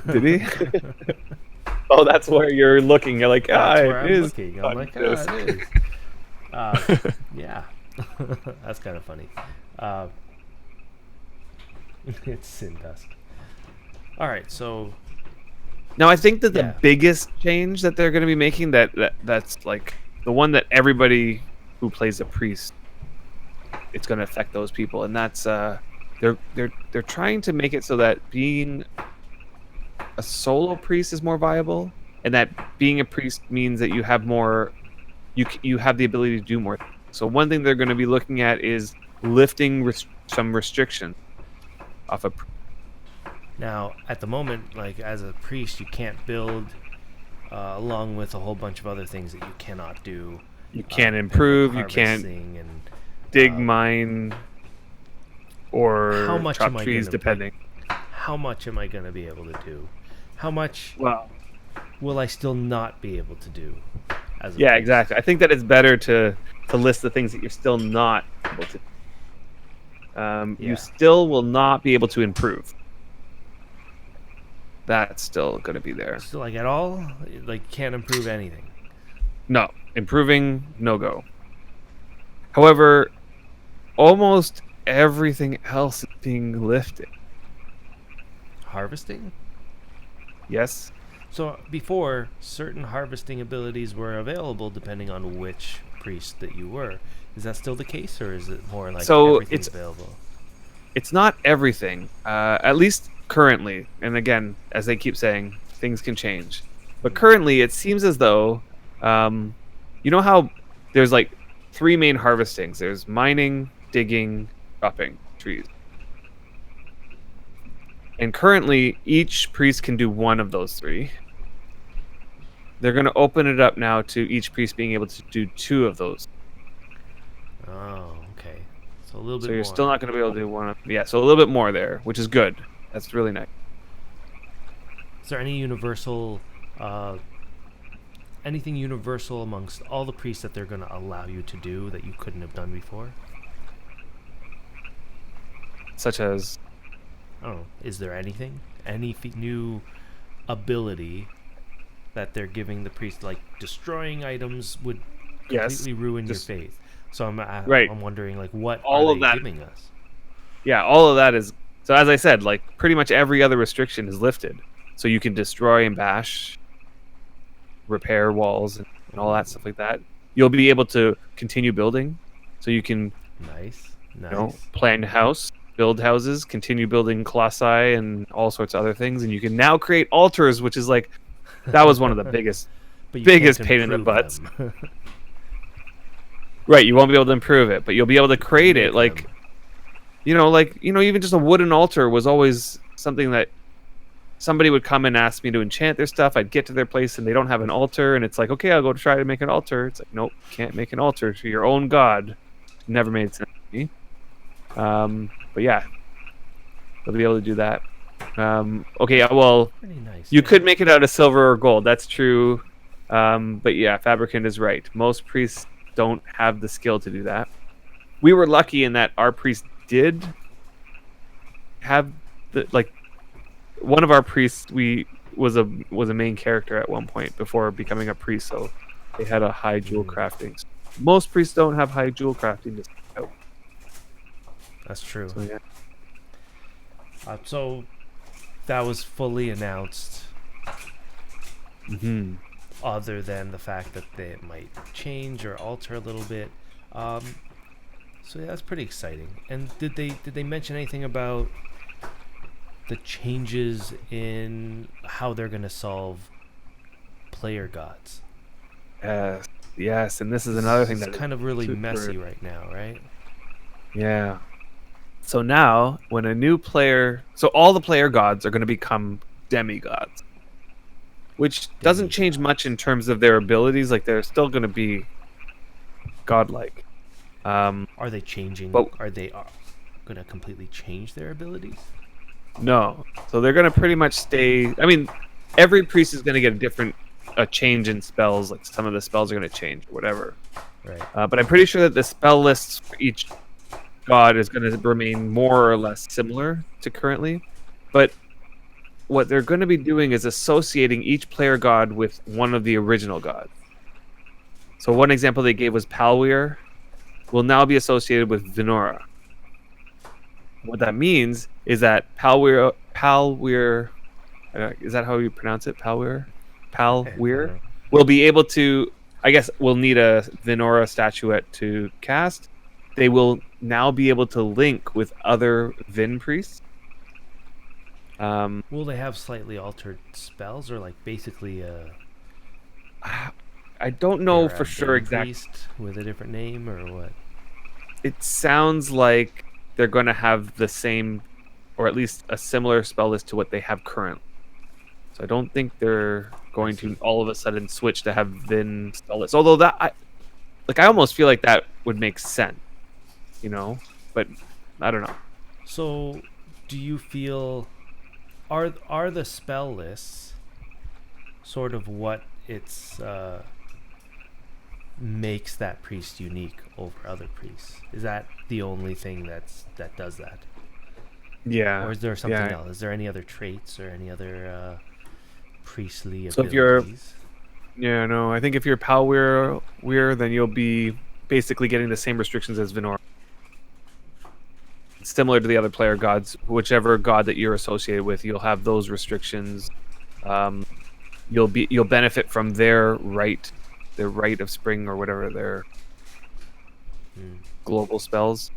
Did he? Oh, that's where you're looking. You're like, That's where it I'm is. looking. I'm like, it is. Yeah. That's kind of funny. It's Sin Dusk. All right, so Now, I think that the Yeah. biggest change that they're going to be making that's like the one that everybody who plays a priest, it's going to affect those people, and that's they're trying to make it so that being a solo priest is more viable, and that being a priest means that you have more, you have the ability to do more. So one thing they're going to be looking at is lifting some restrictions off a. now at the moment, like as a priest, you can't build, along with a whole bunch of other things that you cannot do. You can't and, like, improve. You can't harvesting and dig, mine, or how much chop am I trees, gonna depending. how much am I going to be able to do? How much Well, will I still not be able to do? As a yeah, priest? exactly. I think that it's better to list the things that you're still not able to. Yeah. You still will not be able to improve. That's still going to be there. So like at all, like can't improve anything. No, improving, no go. However, almost everything else is being lifted. Harvesting? Yes. So before, certain harvesting abilities were available depending on which priest that you were. Is that still the case, or is it more like So everything's it's- available? It's not everything, at least currently. And again, as they keep saying, things can change. But currently, it seems as though, you know how there's like 3 main harvestings. There's mining, digging, chopping trees. And currently, each priest can do one of those 3. They're going to open it up now to each priest being able to do 2 of those. Oh, okay. So a little bit So you're more. still not going to be able to do one. Yeah, so a little bit more there, which is good. That's really nice. Is there any universal, anything universal amongst all the priests that they're going to allow you to do that you couldn't have done before? Such as, I don't know. Is there anything? Any new ability that they're giving the priest, like destroying items would yes, completely ruin just- your faith? So Right. I'm wondering, like, what All are of they that- giving us? yeah, all of that is. So as I said, like pretty much every other restriction is lifted. So you can destroy and bash, repair walls, and all that stuff like that. You'll be able to continue building. So you can, Nice. plan a house, build houses, continue building colossi and all sorts of other things. And you can now create altars, which is like, that was one of the biggest. But you biggest can't pain in the improve butts. them. Right, you won't be able to improve it, but you'll be able to create it. Make Like, them. even just a wooden altar was always something that somebody would come and ask me to enchant their stuff. I'd get to their place and they don't have an altar, and it's like, okay, I'll go try to make an altar. It's like, nope, can't make an altar to your own god. Never made sense to me. But yeah, you'll be able to do that. Okay, well, Pretty nice. you yeah. could make it out of silver or gold. That's true. But yeah, Fabricant is right. Most priests don't have the skill to do that. We were lucky in that our priest did have one of our priests was a main character at one point before becoming a priest, so they had a high jewel crafting. Most priests don't have high jewel crafting. That's true. So yeah. So that was fully announced. Mm-hmm. Other than the fact that they might change or alter a little bit. So yeah, that's pretty exciting. And did they mention anything about the changes in how they're gonna solve player gods? Yes, yes, and this is another thing It's that is kind of really super. messy right now, right? Yeah. So now, when a new player, so all the player gods are going to become demigods, which doesn't change much in Demigods. terms of their abilities. Like they're still going to be godlike. Um, Are they changing? but Are they gonna completely change their abilities? no, so they're going to pretty much stay. I mean, every priest is going to get a change in spells. Like some of the spells are going to change, or whatever. Right. But I'm pretty sure that the spell lists for each god is going to remain more or less similar to currently. But what they're going to be doing is associating each player god with one of the original gods. So one example they gave was Palweir will now be associated with Venora. What that means is that Palweir, is that how you pronounce it? I don't Palweir know. will be able to. I guess we'll need a Venora statuette to cast. They will now be able to link with other Vin priests. Um, Will they have slightly altered spells, or like basically I don't know they're for a sure Vin exactly. priest with a different name, or what? It sounds like they're going to have the same, or at least a similar spell list to what they have currently. So I don't think they're I going to see. all of a sudden switch to have Vin spell lists. Although I almost feel like that would make sense, you know. But I don't know. So, do you feel are the spell lists sort of what it's makes that priest unique over other priests? Is that the only thing that does that, or Yeah, is there something yeah. else? Is there any other traits or any other priestly So if you're, abilities? yeah, no, I think if you're Palweir, then you'll be basically getting the same restrictions as Venora. Similar to the other player gods, whichever god that you're associated with, you'll have those restrictions. Um, you'll benefit from their rite of spring or whatever their Hmm. global spells.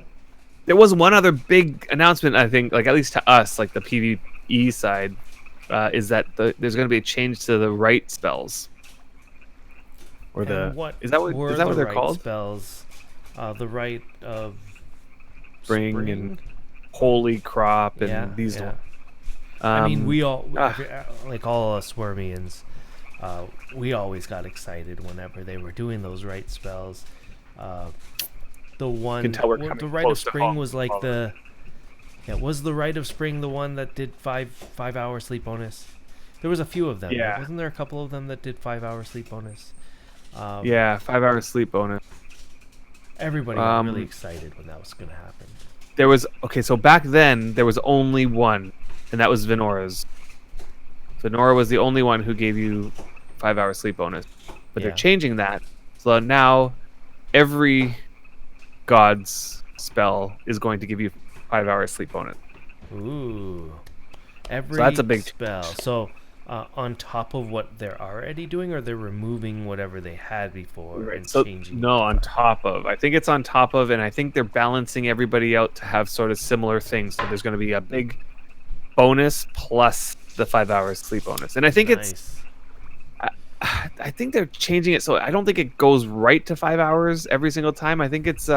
There was one other big announcement, I think, like at least to us, like the PvE side, is that there's going to be a change to the rite spells, or And the what is were that the what they're right called? spells? The right of Spring and spring? holy crop Yeah, and these yeah. ones. I mean, Um, ah, like all us Wormians, we always got excited whenever they were doing those right spells. Uh, you can tell we're the coming rite of close to spring home. was like the yeah, was the rite of spring the one that did 5 hour sleep bonus? There was a few of them. Yeah, Wasn't there a couple of them that did 5 hour sleep bonus? Um, yeah, 5 hours sleep bonus. Everybody got really Um, excited when that was going to happen. there was okay. So back then there was only one, and that was Venora's. Venora was the only one who gave you 5 hours sleep bonus, but they're Yeah. changing that. So now every god's spell is going to give you 5 hours sleep bonus. Ooh. So that's a Every big spell. change. So, on top of what they're already doing, or they're removing whatever they had before Right. and So changing it no, to on 5? top of. I think it's on top of, and I think they're balancing everybody out to have sort of similar things. So there's going to be a big bonus plus the 5 hours sleep bonus, and I think it's. Nice. I, I think they're changing it so I don't think it goes right to 5 hours every single time. I think it's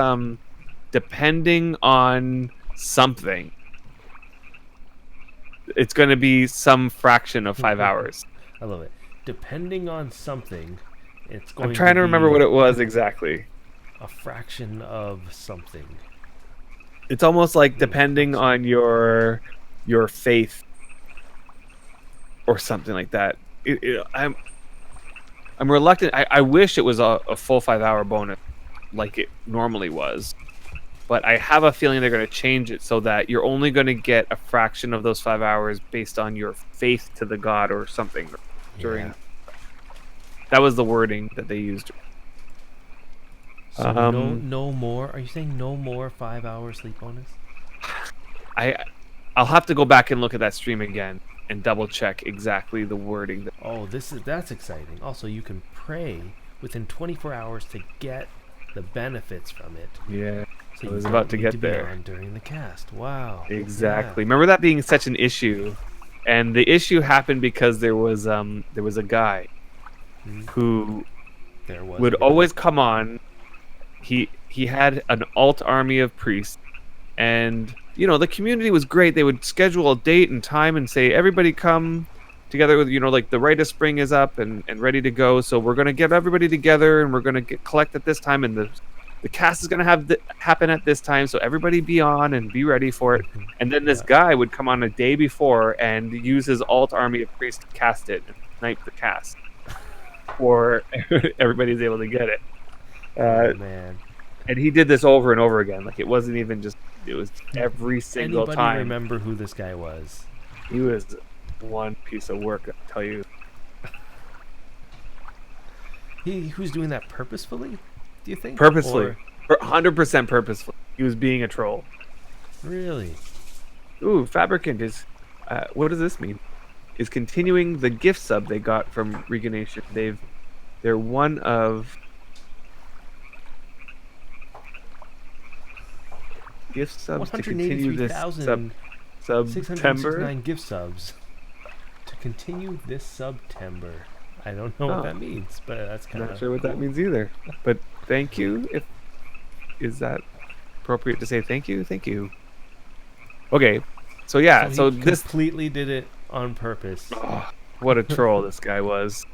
depending on something. It's going to be some fraction of 5 hours. I love it. Depending on something, it's I'm going to trying to remember what be it was exactly. a fraction of something. It's almost like Hmm, depending that's on your faith or something like that. I'm reluctant. I wish it was a full 5 hour bonus like it normally was, but I have a feeling they're going to change it so that you're only going to get a fraction of those 5 hours based on your faith to the god or something. yeah. During that was the wording that they used. So Um, no more. Are you saying no more 5 hour sleep bonus? I I'll have to go back and look at that stream again and double check exactly the wording. Oh, that's exciting. Also, you can pray within 24 hours to get the benefits from it. Yeah. So I you was don't about to need get to be there. on during the cast. Wow. Exactly. Remember that being such an issue, and the issue happened because there was a guy Yeah. who There was a would guy. always come on. He had an alt army of priests, and the community was great. They would schedule a date and time and say everybody come together with like the rite of spring is up and ready to go, so we're going to get everybody together and we're going to collect at this time, and the cast is going to happen at this time, so everybody be on and be ready for it. Hmm. And then this Yeah. guy would come on a day before and use his alt army of priests to cast it and snipe the cast, or everybody's able to get it. Oh uh, man. and he did this over and over again. Like, it wasn't even just, it was every single Anybody time. remember who this guy was? He was one piece of work, I tell you. Who's doing that purposefully? Do you think? Purposely. Or 100% purposefully. He was being a troll. really? Ooh, Fabricant is, what does this mean? Is continuing the gift sub they got from Reganation. They're one of gift subs to continue this September. 183,669 gift subs to continue this September. I don't know what that means, but that's kind of Not sure what that means either. But thank you. Is that appropriate to say thank you? Thank you. Okay, so yeah, So so he this completely did it on purpose. oh, what a troll this guy was.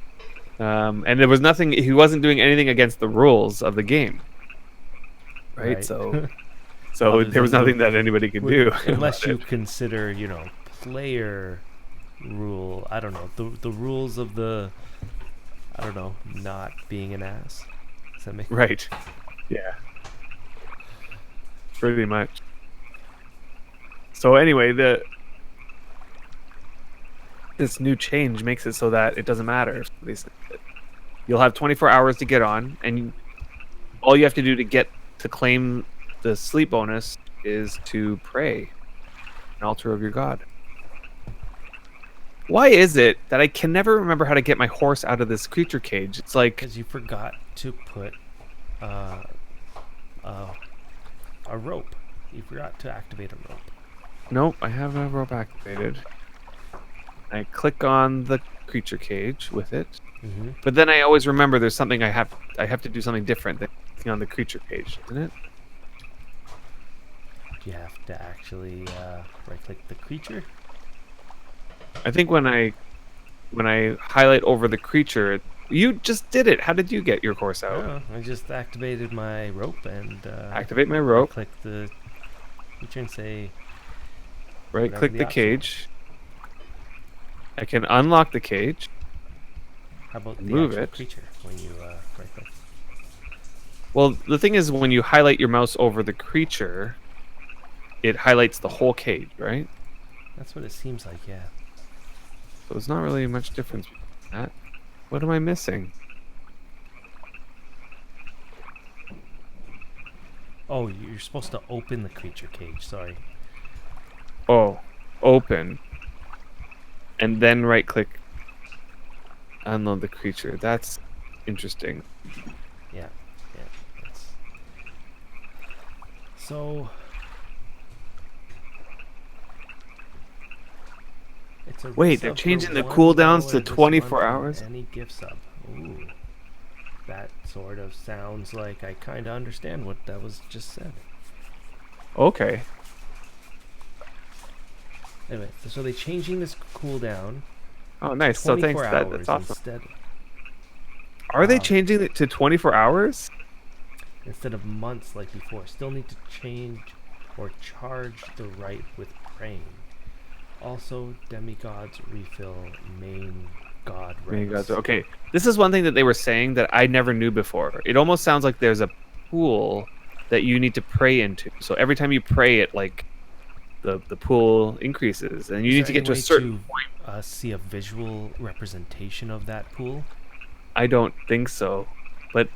And there was nothing. He wasn't doing anything against the rules of the game, right? So Other there was than nothing that anybody could do, unless about you it. consider, player rule. I don't know the rules of the. I don't know, not being an ass. Does that make Right? Yeah, pretty much. So anyway, this new change makes it so that it doesn't matter if somebody snips it. You'll have 24 hours to get on, and all you have to do to claim the sleep bonus is to pray an altar of your god. Why is it that I can never remember how to get my horse out of this creature cage? It's like, Because you forgot to put a rope. You forgot to activate a rope. nope, I have a rope activated. I click on the creature cage with it, Mm-hmm. but then I always remember there's something I have to do something different than clicking on the creature cage, isn't it? You have to actually right-click the creature. I think when I highlight over the creature, you just did it. How did you get your horse out? No, I just activated my rope and Activate my rope. click the creature and say Right whatever click the option cage. I can unlock the cage. How about the Move actual it. creature when you right-click? Well, the thing is, when you highlight your mouse over the creature, it highlights the whole cage, right? That's what it seems like, yeah. So there's not really much difference between that. What am I missing? Oh, you're supposed to open the creature cage. Sorry. Oh, open. And then right click. Unload the creature. That's interesting. Yeah. That's... So it's a Wait, they're resub for changing the $1 cooldowns to this 24 month on hours? Any gift sub. Ooh. That sort of sounds like I kind of understand what that was just said. Okay. Anyway, so they're changing this cooldown Oh, nice. to So 24 thanks. hours That's awesome. instead Are they changing it to 24 hours? of months like before. Still need to change or charge the rite with praying. Also, demigods refill main god Main ranks. gods. Okay, this is one thing that they were saying that I never knew before. It almost sounds like there's a pool that you need to pray into. So every time you pray, it like the pool increases, and you Is need there to get any to a way certain to, point. see a visual representation of that pool? I don't think so, but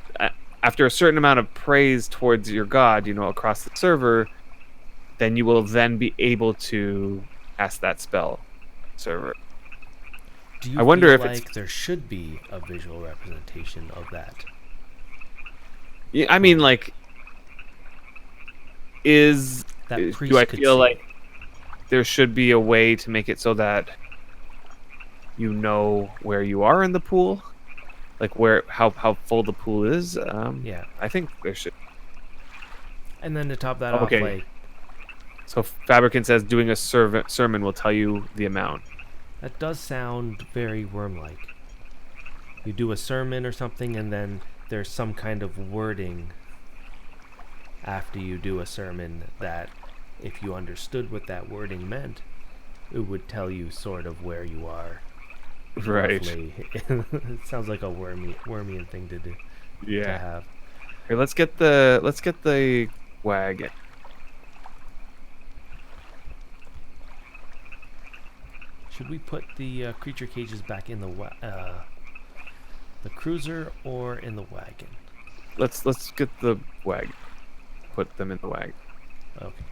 after a certain amount of praise towards your god, across the server, then you will then be able to cast that spell server. Do you I wonder feel if it's- like there should be a visual representation of that? Yeah, I mean, like, that do priest I could feel see. like there should be a way to make it so that you know where you are in the pool, like how full the pool is? Yeah. I think there should. And then to top that off, Okay, like, so Fabricant says doing a sermon will tell you the amount. that does sound very worm-like. You do a sermon or something, and then there's some kind of wording after you do a sermon that, if you understood what that wording meant, it would tell you sort of where you are. Right. Roughly. It sounds like a wormian thing to do, to Yeah. have. Here, let's get the wagon. Should we put the creature cages back in the cruiser or in the wagon? Let's get the wagon. Put them in the wagon. Okay.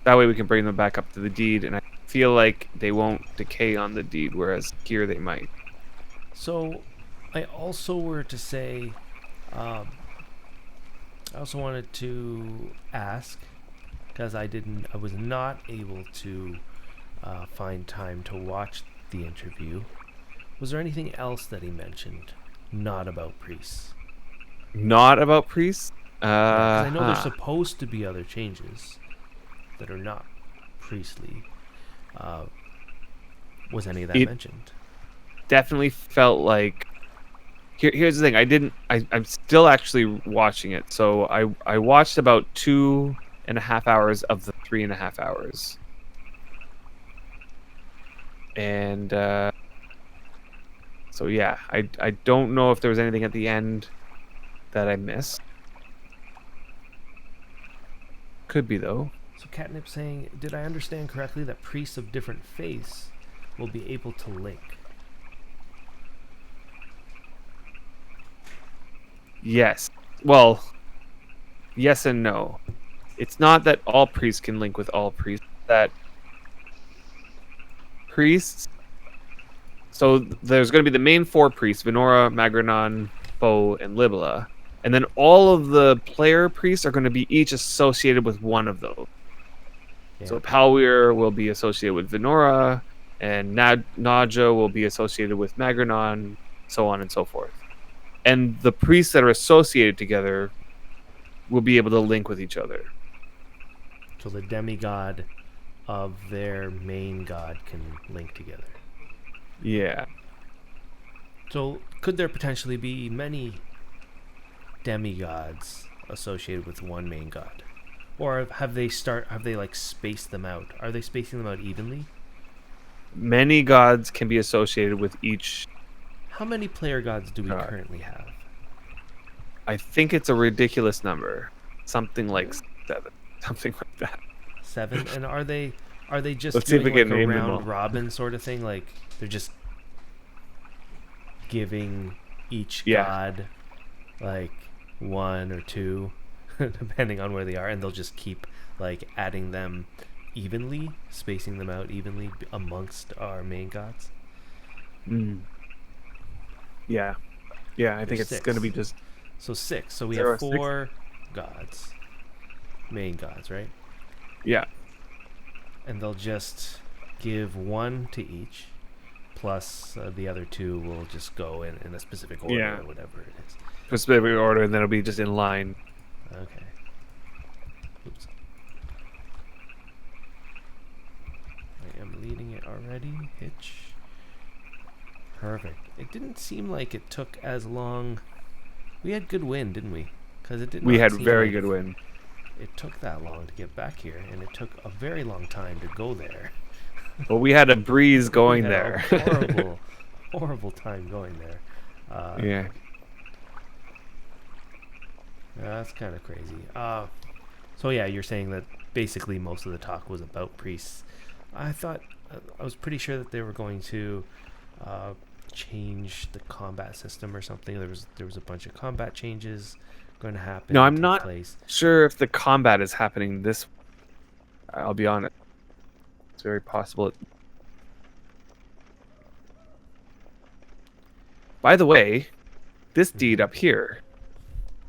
That way we can bring them back up to the deed, and I feel like they won't decay on the deed, whereas here they might. So, I also were to say, I also wanted to ask, because I was not able to find time to watch the interview. Was there anything else that he mentioned, not about priests? Not about priests? Yeah, because I know there's supposed to be other changes that are not priestly. Was any of that It mentioned? definitely felt like... Here's the thing. I'm still actually watching it. So I watched about 2.5 hours of the 3.5 hours. And so yeah, I don't know if there was anything at the end that I missed. Could be though. So Catnip saying, did I understand correctly that priests of different faiths will be able to link? Yes. Well, yes and no. It's not that all priests can link with all priests. That priests... So there's going to be the main 4 priests: Venora, Magranon, Bo, and Libela. And then all of the player priests are going to be each associated with one of those. Yeah. So Palwir will be associated with Venora, and Naja will be associated with Magranon, so on and so forth. And the priests that are associated together will be able to link with each other. So the demigod of their main god can link together. Yeah. So could there potentially be many demigods associated with one main god? Or have they like spaced them out? Are they spacing them out evenly? Many gods can be associated with each. How many player gods do we God. currently have? I think it's a ridiculous number. Something like 7. Something like that. 7? And are they just Let's see if doing we like can a name them all. round robin sort of thing? Like they're just giving each god like 1 or 2 depending on where they are, and they'll just keep like adding them evenly, spacing them out evenly amongst our main gods. Yeah. I think it's 6. going to be just... So 6. So we There have are 6? 4 gods, main gods, right? Yeah. And they'll just give 1 to each, plus the other 2 will just go in a specific order or whatever it is. For specific order, and then it'll be just in line. Okay. Oops. I am leading it already. Hitch. Perfect. It didn't seem like it took as long. We had good wind, didn't we? Because it didn't. We had very good wind. It took that long to get back here, and it took a very long time to go there. Well, we had a breeze going We had there. a horrible, horrible time going there. Yeah. That's kind of crazy. So yeah, you're saying that basically most of the talk was about priests. I thought I was pretty sure that they were going to change the combat system or something. There was a bunch of combat changes going to happen. No, I'm not place. sure if the combat is happening this. I'll be honest. It's very possible. By the way, this deed up here,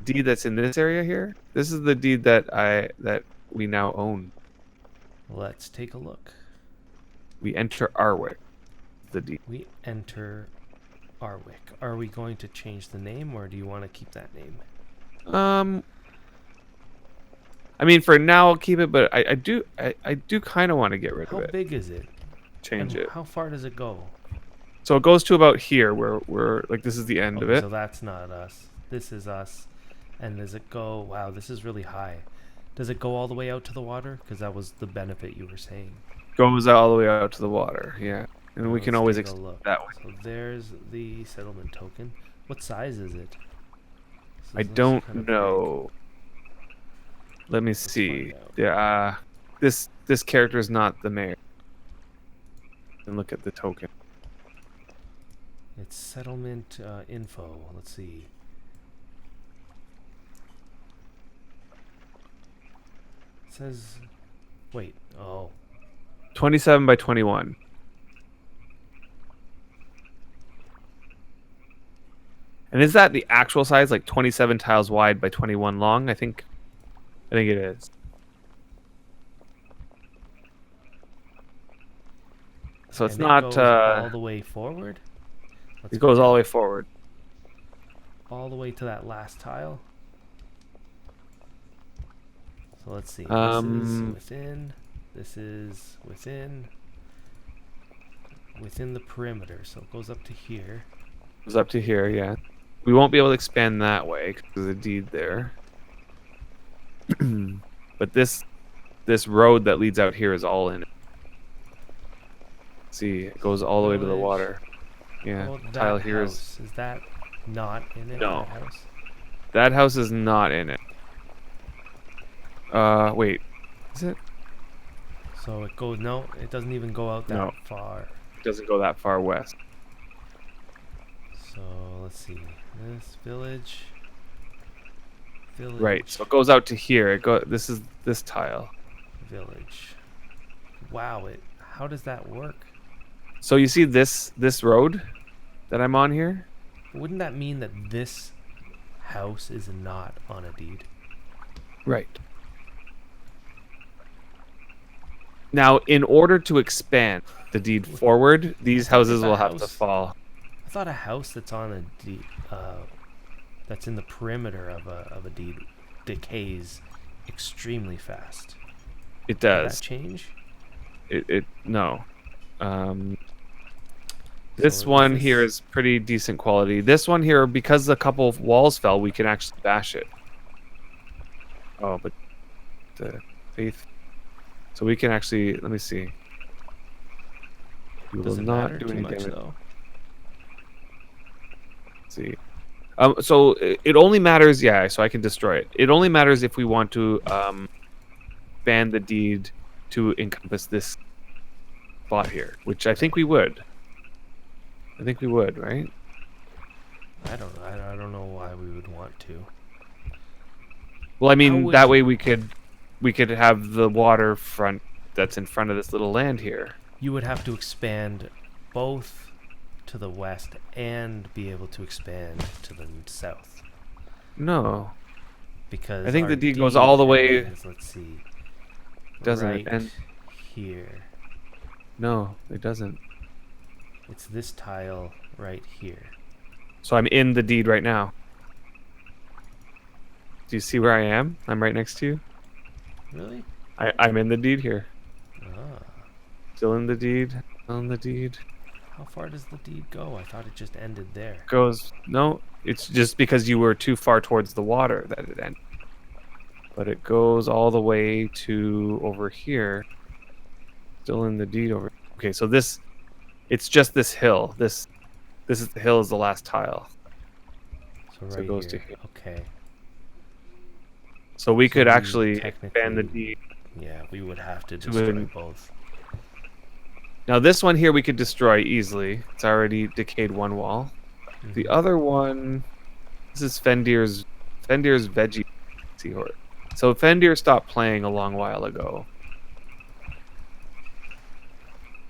deed that's in this area here. This is the deed that we now own. Let's take a look. We enter Arwick. The deed. We enter Arwick. Are we going to change the name, or do you want to keep that name? I mean, for now I'll keep it, but I do kind of want to get rid of it. How big is it? Change And it. how far does it go? So it goes to about here, where we're like this is the end of it. So that's not us. This is us. And does it go? Wow, this is really high. Does it go all the way out to the water? Because that was the benefit you were saying. Goes all the way out to the water. Yeah, and we Let's can always take a extend look. that way. So there's the settlement token. What size is it? I don't know. Let me see. find out. Yeah, this character is not the mayor. And look at the token. It's settlement info. Let's see. It says, wait. Oh, 27 by 21. And is that the actual size, like 27 tiles wide by 21 long? I think it is. So it's and it not. goes all the way forward. It goes all the way forward. All the way to that last tile. So let's see. This is within. This is within the perimeter. So it goes up to here. It goes up to here, yeah. We won't be able to expand that way because there's a deed there. But this road that leads out here is all in it. See, it goes all the way to the water. Yeah, Oh, tile that here house. Is that not in it? No. That house? That house is not in it. Wait. Is it? So it goes. No, it doesn't even go out that No. far. It doesn't go that far west. So let's see. This village. Right. So it goes out to here. This is this tile. Village. Wow. How does that work? So you see this road that I'm on here? Wouldn't that mean that this house is not on a deed? Right. Now, in order to expand the deed forward, these houses will have to fall. I thought a house that's on a deed, that's in the perimeter of a deed, decays extremely fast. It Did does. that change? No. This one here is pretty decent quality. This one here, because a couple of walls fell, we can actually bash it. Oh, but the faith. So we can actually, let me see. We will Does it not matter do too any much damage. though? Let's see. So it only matters, yeah. So I can destroy it. It only matters if we want to ban the deed to encompass this spot here, which I think we would. I think we would, right? I don't know why we would want to. Well, I mean, would that you- way we could have the waterfront that's in front of this little land here. You would have to expand both to the west and be able to expand to the south. No, Because I think our the deed goes all the way- ends, let's see. Doesn't right it? And here. no, it doesn't. It's this tile right here. So I'm in the deed right now. Do you see where I am? I'm right next to you. Really? I'm in the deed here. Ah. Still in the deed. On the deed. How far does the deed go? I thought it just ended there. Goes no. It's just because you were too far towards the water that it ended. But it goes all the way to over here. Still in the deed over. Okay, so this, it's just this hill. This is the hill is the last tile. So right So it goes here. to here. Okay. So we So could we actually expand the technically- deed. Yeah, we would have to To destroy an- both. Now this one here we could destroy easily. It's already decayed one wall. The Mhm. other one, this is Fendir's veggie seahorse. So Fendir stopped playing a long while ago.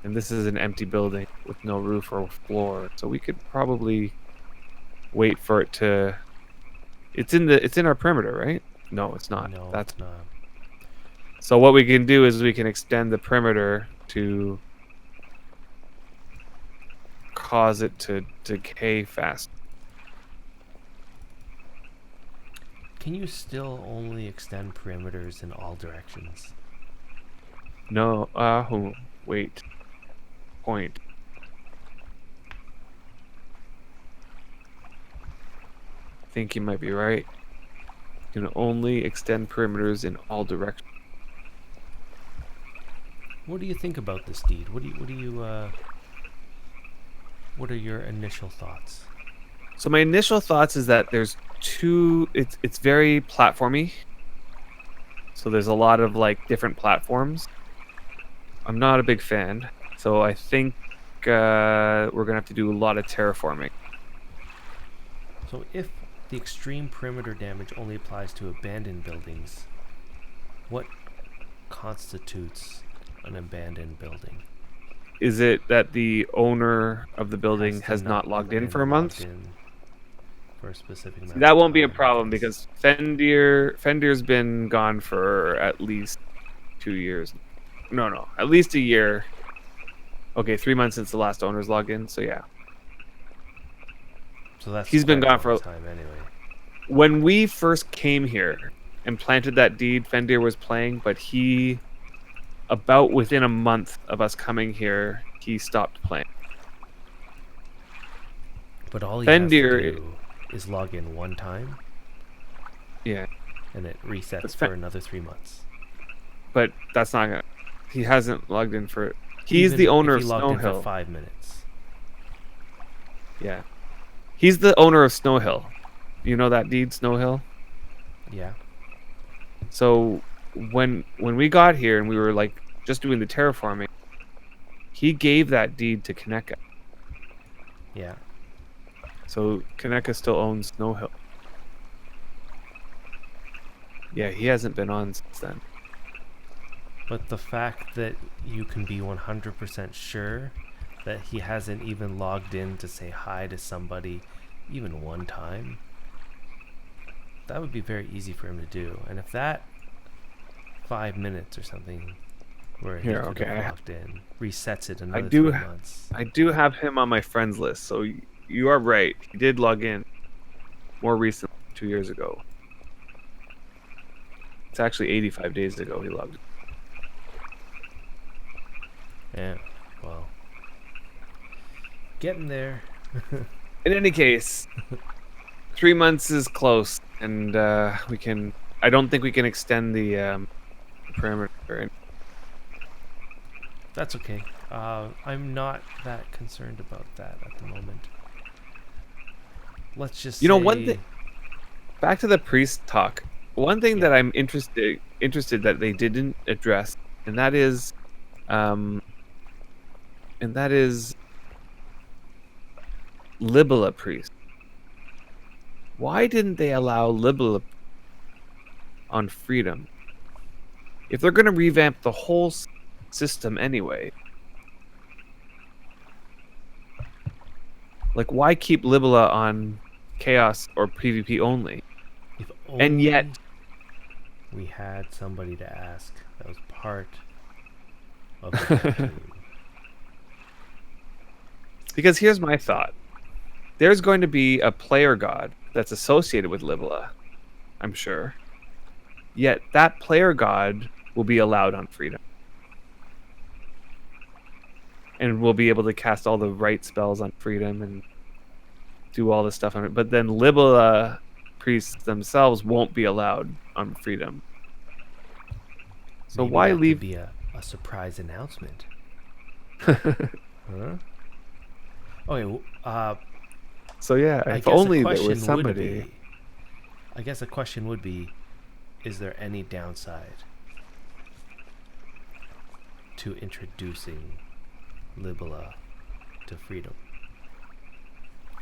And this is an empty building with no roof or floor. So we could probably wait for it to It's in our perimeter, right? No, it's not. No, That's it's not. so what we can do is we can extend the perimeter to cause it to decay fast. Can you still only extend perimeters in all directions? No, wait. Point. I think you might be right. You can only extend perimeters in all directions. What do you think about this deed? What are your initial thoughts? So my initial thoughts is that there's two. It's very platformy. So there's a lot of like different platforms. I'm not a big fan. So I think we're gonna have to do a lot of terraforming. So if the extreme perimeter damage only applies to abandoned buildings, what constitutes an abandoned building? Is it that the owner of the building has not logged in for a month? For a specific amount. That won't be a problem because Fendir's been gone for at least 2 years. No, at least a year. Okay, 3 months since the last owner's logged in. So yeah, So that's he's been gone for a time anyway. When we first came here and planted that deed, Fendir was playing, but he, about within a month of us coming here, he stopped playing. But all he has to Fendir do is log in one time, yeah, and it resets for another 3 months. but that's not gonna. He hasn't logged in for. He's Even the owner if of he logged Snow in Hill. for 5 minutes. Yeah, he's the owner of Snow Hill. You know that deed, Snow Hill. Yeah. So when we got here and we were like just doing the terraforming, he gave that deed to Kaneka. Yeah. So Kaneka still owns Snow Hill. Yeah, he hasn't been on since then. But the fact that you can be 100% sure that he hasn't even logged in to say hi to somebody even one time, that would be very easy for him to do. And if that 5 minutes or something where he could have logged in resets it another 3 months. I do have him on my friends list, so you are right. He did log in more recently, 2 years ago. It's actually 85 days ago he logged in. Yeah, well, getting there. In any case, 3 months is close, and we can. I don't think we can extend the perimeter. That's okay. I'm not that concerned about that at the moment. Let's just say... one thing. Back to the priest talk. One thing that I'm interested that they didn't address, and that is Libella priest. Why didn't they allow Libella on freedom? If they're going to revamp the whole system anyway, like why keep Libella on chaos or PvP only? If only and yet we had somebody to ask that was part of the team. Because here's my thought. There's going to be a player god that's associated with Libella, I'm sure. Yet that player god will be allowed on freedom. And will be able to cast all the right spells on freedom and do all this stuff on it. But then Libella priests themselves won't be allowed on freedom. So Maybe why that leave... could be a surprise announcement. Huh? Okay, so yeah, if only there was somebody. I guess the question would be, is there any downside to introducing Libella to freedom?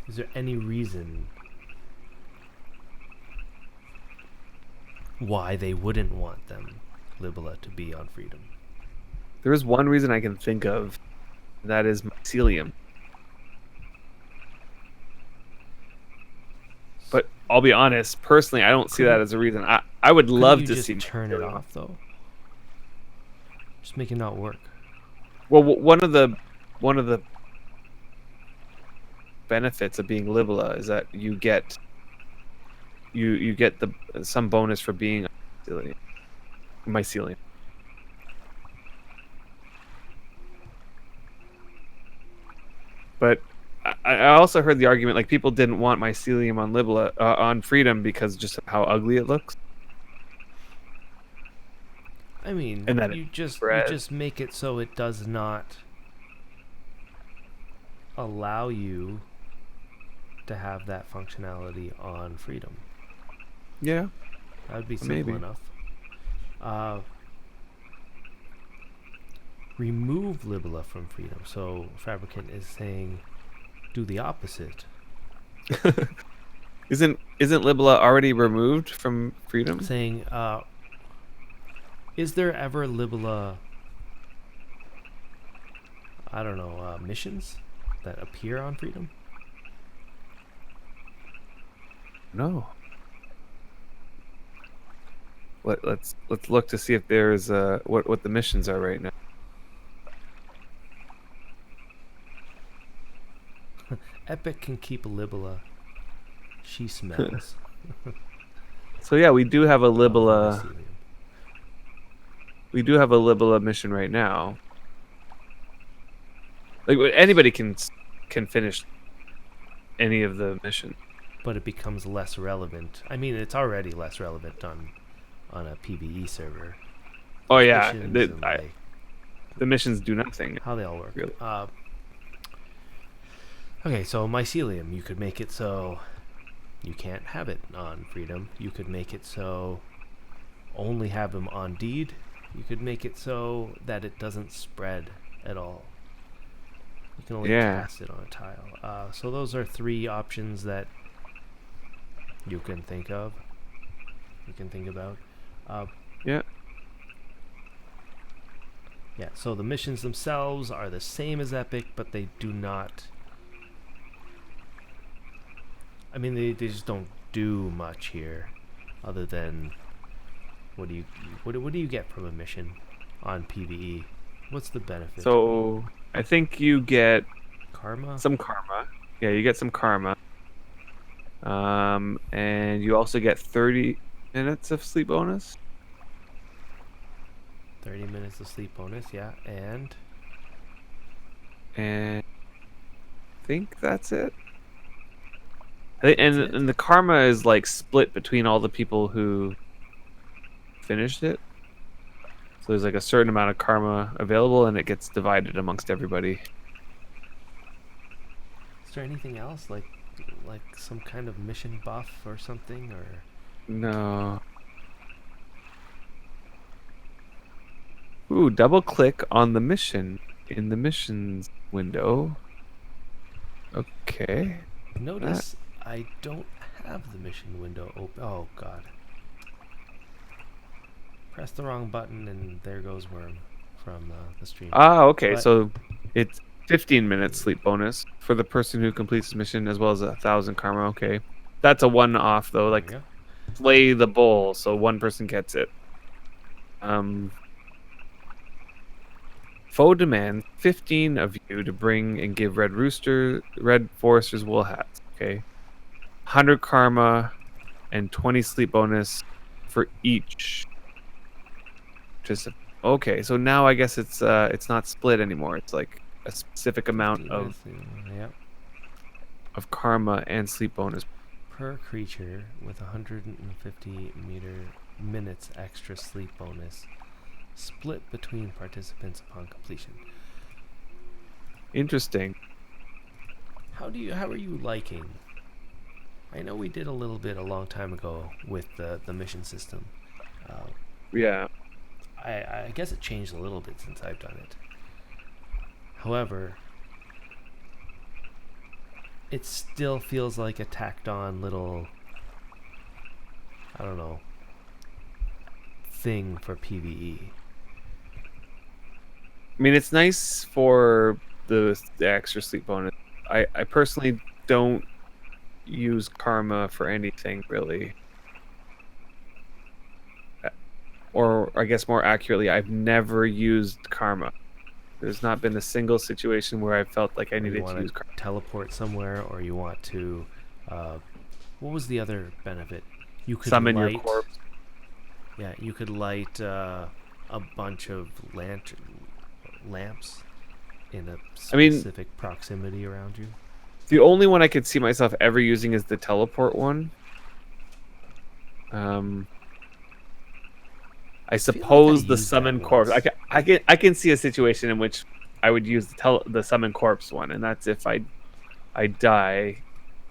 Is there any reason why they wouldn't want them, Libella, to be on freedom? There is one reason I can think of, and that is mycelium. But I'll be honest. Personally, I don't see that as a reason. I would Couldn't love you to just see turn it mycelium. off though? Just make it not work. Well, one of the benefits of being Libella is that you get the some bonus for being mycelium. But I also heard the argument like people didn't want mycelium on Libella on Freedom because just of how ugly it looks, I mean, and that it you just make it so it does not allow you to have that functionality on Freedom. Yeah, That would be simple maybe. enough. Remove Libella from Freedom. So Fabricant is saying do the opposite. Isn't Libella already removed from Freedom? Saying, is there ever Libella, I don't know, missions that appear on Freedom? No. Let's look to see if there's what the missions are right now. Epic can keep Libella. She smells. So yeah, we do have a of Libella. mycelium. We do have a Libella mission right now. Like anybody can finish any of the missions. But it becomes less relevant. I mean, it's already less relevant on a PvE server. Oh yeah, Missions and like the missions do nothing. how they all work. Really. Okay, so mycelium, you could make it so you can't have it on Freedom. You could make it so only have them on Deed. You could make it so that it doesn't spread at all. You can only cast it on a tile. So those are three options that you can think of. You can think about. Yeah. Yeah, so the missions themselves are the same as Epic, but they do not... I mean, they just don't do much here, other than... What do you get from a mission on PvE? What's the benefit? So I think you get Karma? some karma. Yeah, you get some karma. And you also get 30 minutes of sleep bonus. 30 minutes of sleep bonus, yeah, and And I think that's it. That's And it? and the karma is like split between all the people who finished it. So there's like a certain amount of karma available, and it gets divided amongst everybody. is there anything else like some kind of mission buff or something, or No. Ooh, double click on the mission in the missions window. Okay. notice I don't have the mission window open. Oh god. Press the wrong button and there goes Wurm from the stream. Ah, okay. But- So it's 15 minutes sleep bonus for the person who completes the mission, as well as 1,000 karma. Okay. That's a one-off though. There Like you go. play the bowl, so one person gets it. Foe demands 15 of you to bring and give Red Forester's wool hats. Okay. 100 karma and 20 sleep bonus for each. Okay, so now I guess it's not split anymore. It's like a specific amount 15 of minutes, yep. karma and sleep bonus. Per creature with 150 minutes extra sleep bonus, split between participants upon completion. Interesting. How are you liking? I know we did a little bit a long time ago with the mission system. Yeah. I guess it changed a little bit since I've done it. However, it still feels like a tacked on little, I don't know, thing for PvE. I mean, it's nice for the extra sleep bonus. I personally don't use karma for anything really. Or I guess more accurately, I've never used karma. There's not been a single situation where I felt like I Or you needed to want use to karma. teleport somewhere, or you want to. What was the other benefit? You could Summon your light. corpse. Yeah, you could light a bunch of lamps in a I mean, specific proximity around you. the only one I could see myself ever using is the teleport one. I Feel like I suppose the used that summon corpse. once. I can see a situation in which I would use the summon corpse one, and that's if I die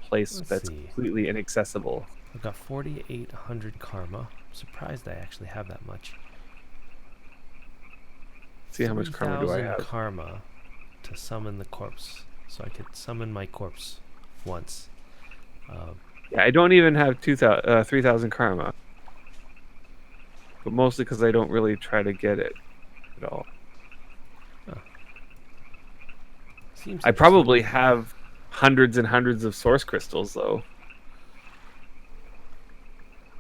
place Let's that's see. completely inaccessible. I've got 4,800 karma. I'm surprised I actually have that much. See how much karma do I 3,000 have? karma to summon the corpse. So I could summon my corpse once. Yeah, I don't even have 3,000 karma, but mostly because I don't really try to get it at all. Seems I interesting. probably have hundreds and hundreds of source crystals though.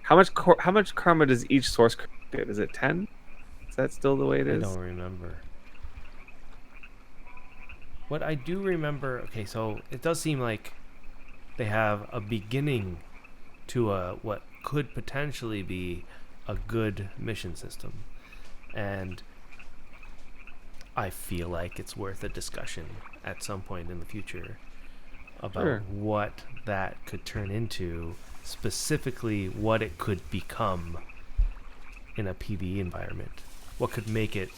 How much karma does each source crystal give? Is it 10? Is that still the way it I is? don't remember. What I do remember, okay, so it does seem like they have a beginning to what could potentially be a good mission system. And I feel like it's worth a discussion at some point in the future about Sure. what that could turn into, specifically what it could become in a PvE environment. What could make it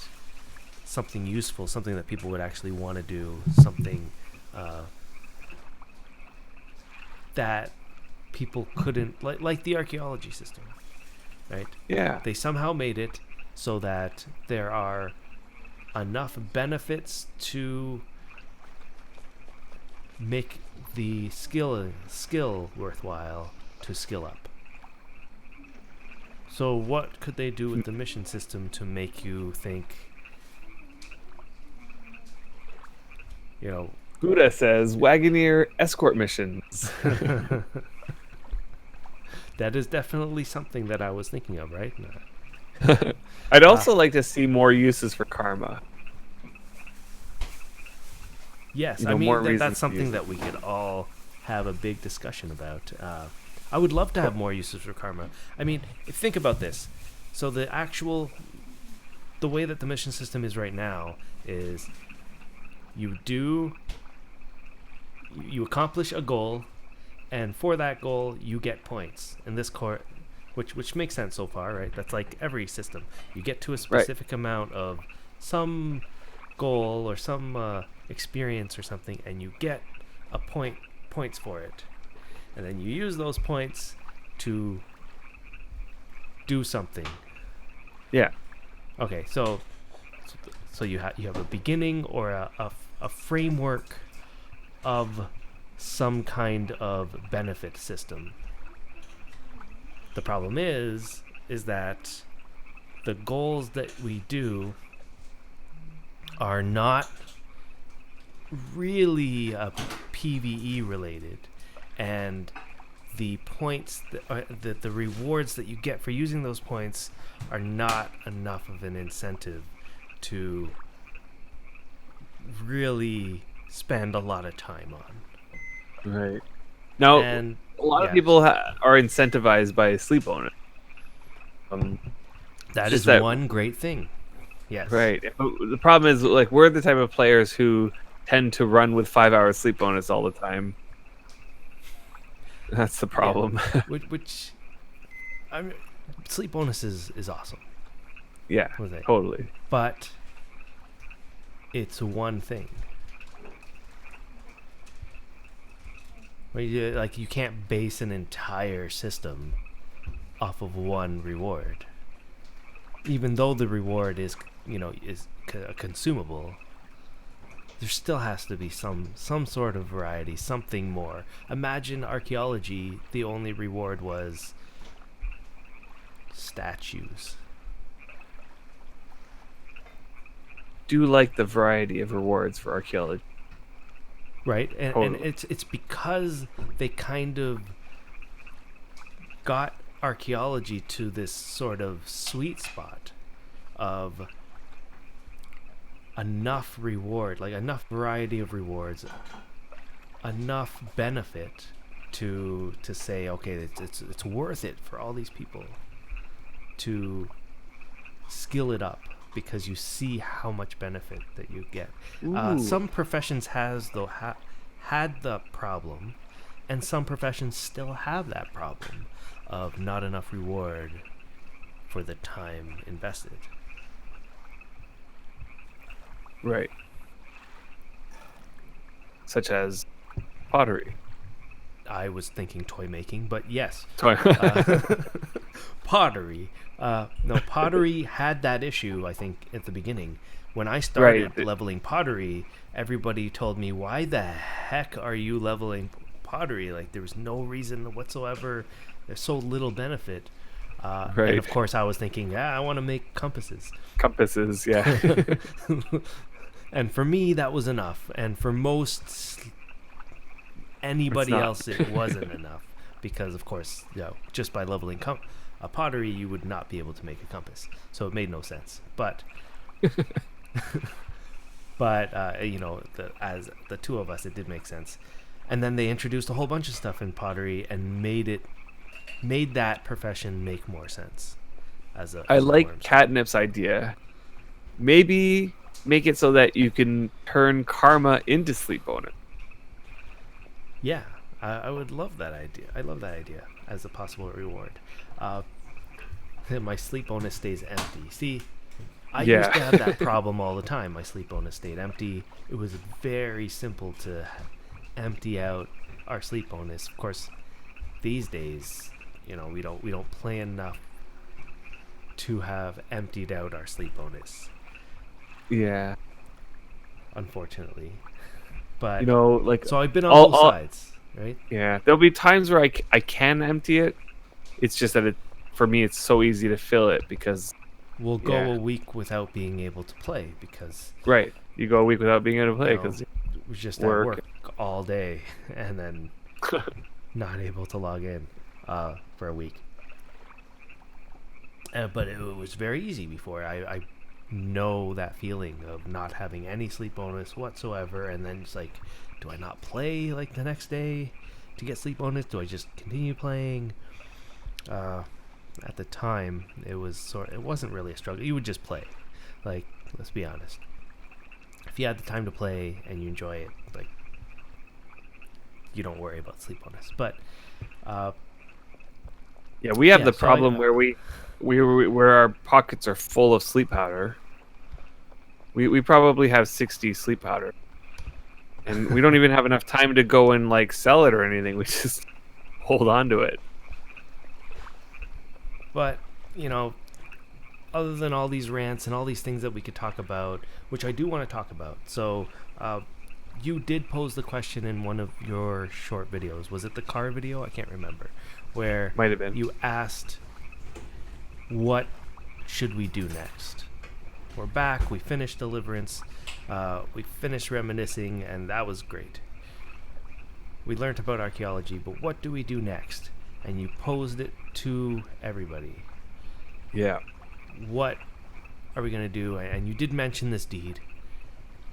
something useful, something that people would actually want to do, something that people couldn't, like the archaeology system, right? Yeah. They somehow made it so that there are enough benefits to make the skill worthwhile to skill up. So what could they do with the mission system to make you think, you know, Buddha says Wagoneer escort missions. that is definitely something that I was thinking of, right? I'd also like to see more uses for karma. Yes, You I know, mean more that's reasons to something use that we could all have a big discussion about. I would love to have more uses for karma. I mean, think about this. So the way that the mission system is right now is you accomplish a goal, and for that goal you get points. In this which makes sense so far, right? That's like every system. You get to a specific amount of some goal or some experience or something, and you get points for it, and then you use those points to do something. Yeah. Okay, so you have a beginning or a framework of some kind of benefit system. The problem is that the goals that we do are not really PvE related, and the points the rewards that you get for using those points are not enough of an incentive to really spend a lot of time on. Right. Now, And a lot of people are incentivized by sleep bonus. That just is that- one great thing. Yes. Right. But the problem is, like, we're the type of players who tend to run with 5 hour sleep bonus all the time. That's the problem. Yeah. which I mean, sleep bonus is awesome. Yeah, totally. But it's one thing. You can't base an entire system off of one reward. Even though the reward is consumable, there still has to be some sort of variety, something more. Imagine archaeology, the only reward was statues. Do like the variety of rewards for archaeology. right? And Totally. it's because they kind of got archaeology to this sort of sweet spot of enough reward, like enough variety of rewards, enough benefit to say, okay, it's worth it for all these people to skill it up because you see how much benefit that you get. Ooh. Some professions had the problem, and some professions still have that problem of not enough reward for the time invested. Right. Such as pottery. I was thinking toy making, but yes, Toy- pottery. No, pottery had that issue, I think, at the beginning. When I right. started leveling pottery, everybody told me, why the heck are you leveling pottery? Like, there was no reason whatsoever. There's so little benefit. And Right. of course, I was thinking, I want to make compasses. Compasses, yeah. And for me, that was enough. And for most anybody not. else, it wasn't enough. Because, of course, just by leveling a pottery, you would not be able to make a compass. So it made no sense. But as the two of us, it did make sense. And then they introduced a whole bunch of stuff in pottery and made that profession make more sense. I like Wurm's. Catnip's idea. Maybe make it so that you can turn karma into sleep bonus. Yeah, I would love that idea. I love that idea as a possible reward. My sleep bonus stays empty. See, I used to have that problem all the time. My sleep bonus stayed empty. It was very simple to empty out our sleep bonus. Of course, these days, we don't play enough to have emptied out our sleep bonus. Yeah. Unfortunately, but like so I've been on both sides, right? Yeah, there'll be times where I can empty it. It's just that for me it's so easy to fill it because we'll go a week without being able to play because you go a week without being able to play because we just work. at work all day and then not able to log in for a week. But it was very easy before. I know that feeling of not having any sleep bonus whatsoever, and then it's like, do I not play like the next day to get sleep bonus? Do I just continue playing? At the time, it wasn't really a struggle. You would just play. Like, let's be honest. If you had the time to play and you enjoy it, like, you don't worry about sleep bonus. But we have the problem where our pockets are full of sleep powder. We probably have 60 sleep powder, and we don't even have enough time to go and like sell it or anything. We just hold on to it. But other than all these rants and all these things that we could talk about, which I do want to talk about. So you did pose the question in one of your short videos. Was it the car video? I can't remember. Where might have been. You asked, what should we do next? We're back. We finished Deliverance. We finished reminiscing, and that was great. We learned about archaeology, but what do we do next? And you posed it to everybody. Yeah. What are we going to do? And you did mention this deed.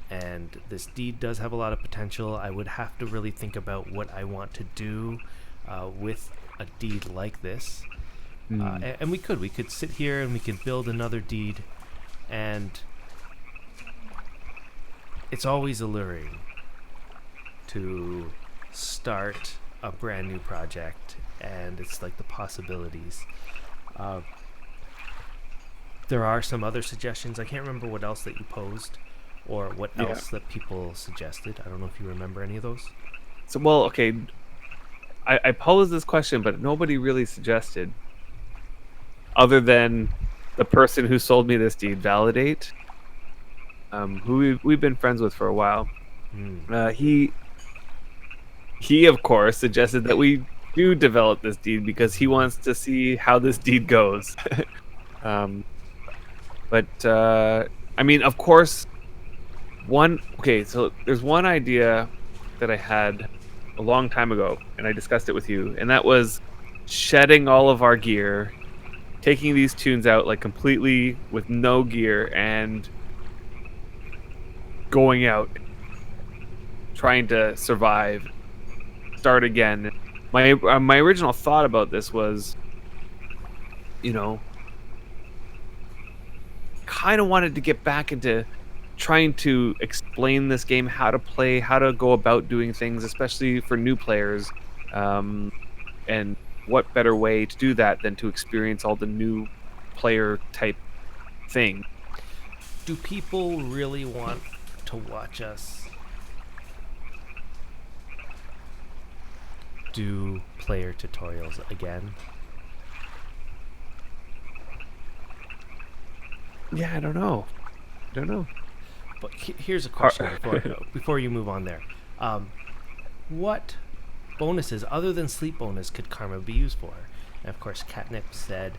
And this deed does have a lot of potential. I would have to really think about what I want to do with a deed like this. And we could sit here and we could build another deed, and it's always alluring to start a brand new project, and it's like the possibilities. There are some other suggestions. I can't remember what else that you posed or what else that people suggested. I don't know if you remember any of those. So, well, okay, I posed this question, but nobody really suggested. Other than the person who sold me this deed, Validate, who we've been friends with for a while. He of course suggested that we do develop this deed because he wants to see how this deed goes. But I mean, of course, so there's one idea that I had a long time ago, and I discussed it with you, and that was shedding all of our gear, taking these tunes out like completely with no gear, and going out, trying to survive, start again. My original thought about this was, you know, kind of wanted to get back into trying to explain this game, how to play, how to go about doing things, especially for new players. And what better way to do that than to experience all the new player type thing? Do people really want to watch us do player tutorials again? Yeah, I don't know. But here's a question before you move on there. What bonuses other than sleep bonus could karma be used for? And of course, Catnip said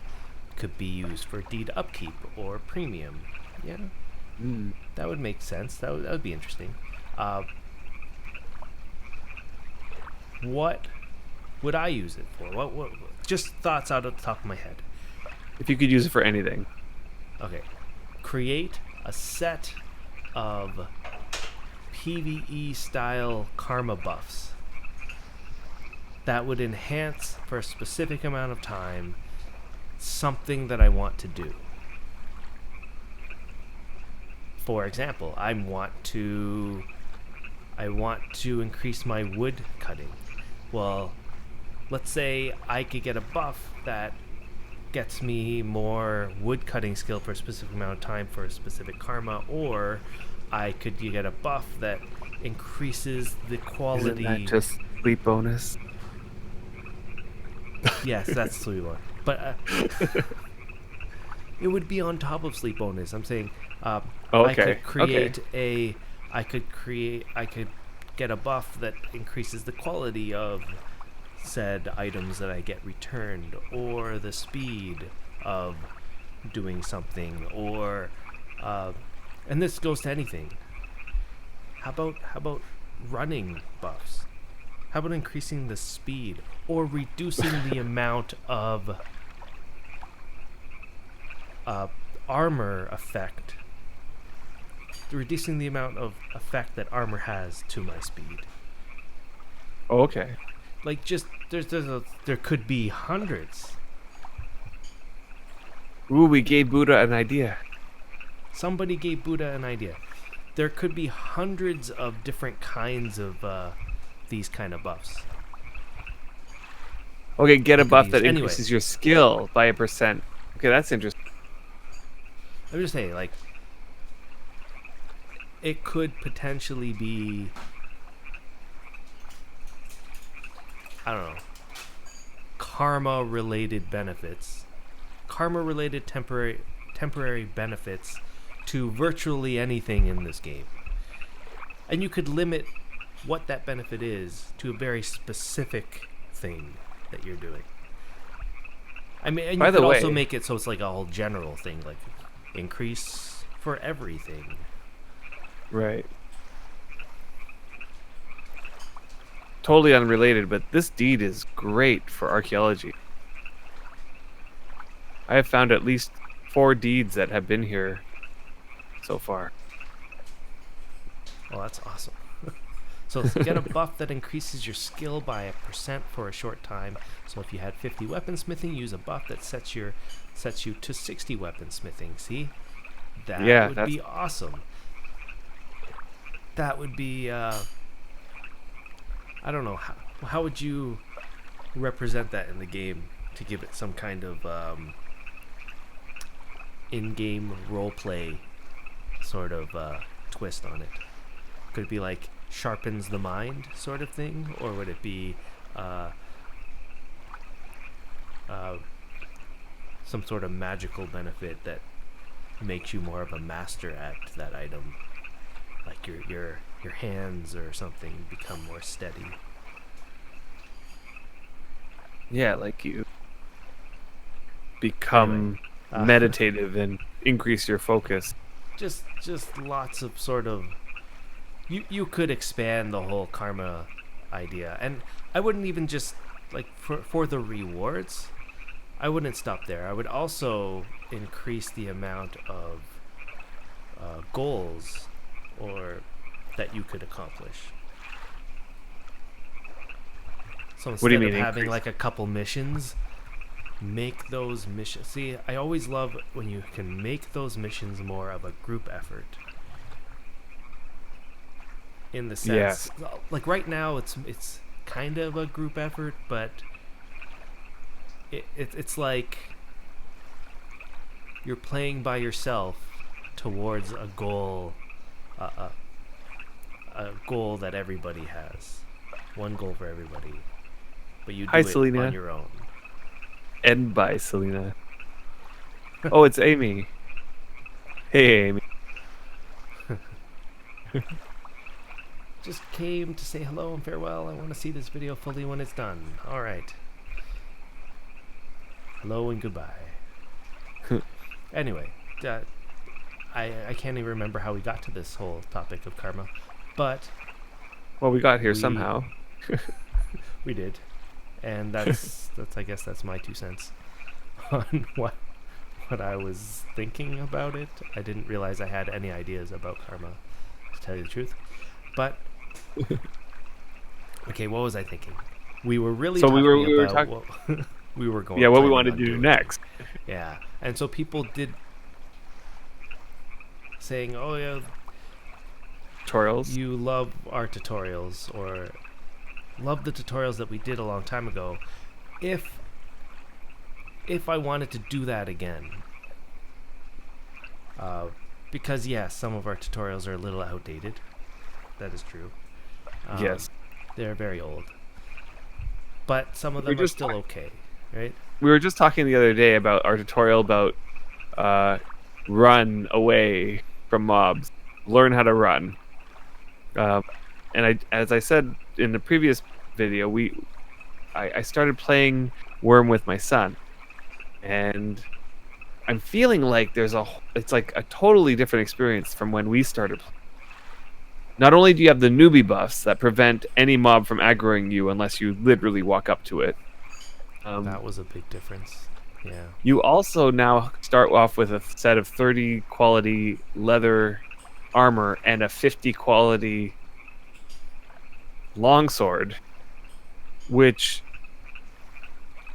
could be used for deed upkeep or premium. Yeah, that would make sense. That would be interesting. What would I use it for? What? Just thoughts out of the top of my head. If you could use it for anything. Okay, create a set of PvE style karma buffs that would enhance for a specific amount of time something that I want to do. For example, I want to increase my wood cutting. Well, let's say I could get a buff that gets me more wood cutting skill for a specific amount of time for a specific karma, or I could get a buff that increases the quality. Isn't that just sleep bonus? Yes, that's sleep bonus. But it would be on top of sleep bonus. I'm saying I could get a buff that increases the quality of said items that I get returned, or the speed of doing something, or and this goes to anything. How about running buffs? How about increasing the speed or reducing the amount of armor effect? Reducing the amount of effect that armor has to my speed. Oh, okay. Like, just there could be hundreds. Ooh, we gave Buddha an idea. Somebody gave Buddha an idea. There could be hundreds of different kinds of these kind of buffs. Okay, get a buff that increases your skill by 1%. Okay, that's interesting. I'm just saying, like, it could potentially be, I don't know, karma-related benefits, karma-related temporary benefits to virtually anything in this game. And you could limit what that benefit is to a very specific thing that you're doing. I mean, and you could also make it so it's like a whole general thing, like increase for everything. Right. Totally unrelated, but this deed is great for archaeology. I have found at least 4 deeds that have been here so far. Well, that's awesome. So get a buff that increases your skill by 1% for a short time. So if you had 50 weaponsmithing, use a buff that sets you to 60 weaponsmithing. See? That would be awesome. That would be I don't know, how would you represent that in the game to give it some kind of in-game roleplay sort of twist on it? Could it be like sharpens the mind sort of thing, or would it be some sort of magical benefit that makes you more of a master at that item, like your hands or something become more steady? Yeah, like you become meditative and increase your focus. Just lots of sort of, you could expand the whole karma idea, and I wouldn't even just like for the rewards. I wouldn't stop there. I would also increase the amount of goals or that you could accomplish. So What do you instead of mean having increase? like a couple missions, make those missions. See, I always love when you can make those missions more of a group effort. In the sense, Yes. like right now, it's kind of a group effort, but it's like you're playing by yourself towards a goal, a goal that everybody has, one goal for everybody, but you Hi, do it on Selena. your own. And bye, Selena. Oh, it's Amy. Hey, Amy. Just came to say hello and farewell. I want to see this video fully when it's done. All right. Hello and goodbye. Anyway, I can't even remember how we got to this whole topic of karma, but Well, we got here We- somehow. we did, and that's I guess that's my 2 cents on what I was thinking about it. I didn't realize I had any ideas about karma, to tell you the truth. But okay, what was I thinking? We were really So talking we were about talking. what we were going. Yeah, what we planning wanted on to do doing. next. Yeah, and so people did saying, "Oh yeah, Tutorials. you love our tutorials," or "love the tutorials that we did a long time ago." If I wanted to do that again, because yes, some of our tutorials are a little outdated. That is true. Yes. They're very old, but some of We're them are just still okay, right? We were just talking the other day about our tutorial about run away from mobs, learn how to run. As I said in the previous video, I started playing Wurm with my son, and I'm feeling like it's like a totally different experience from when we started playing. Not only do you have the newbie buffs that prevent any mob from aggroing you unless you literally walk up to it. That was a big difference. Yeah. You also now start off with a set of 30 quality leather armor and a 50 quality longsword, which,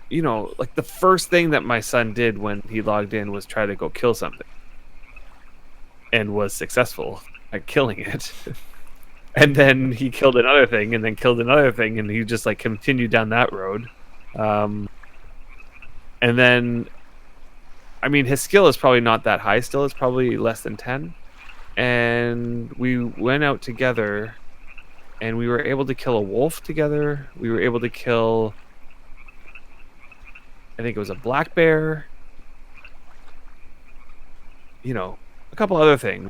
like the first thing that my son did when he logged in was try to go kill something and was successful at killing it. And then he killed another thing and then killed another thing, and he just like continued down that road. And then, I mean, his skill is probably not that high still. It's probably less than 10. And we went out together, and we were able to kill a wolf together. We were able to kill, I think it was a black bear. A couple other things.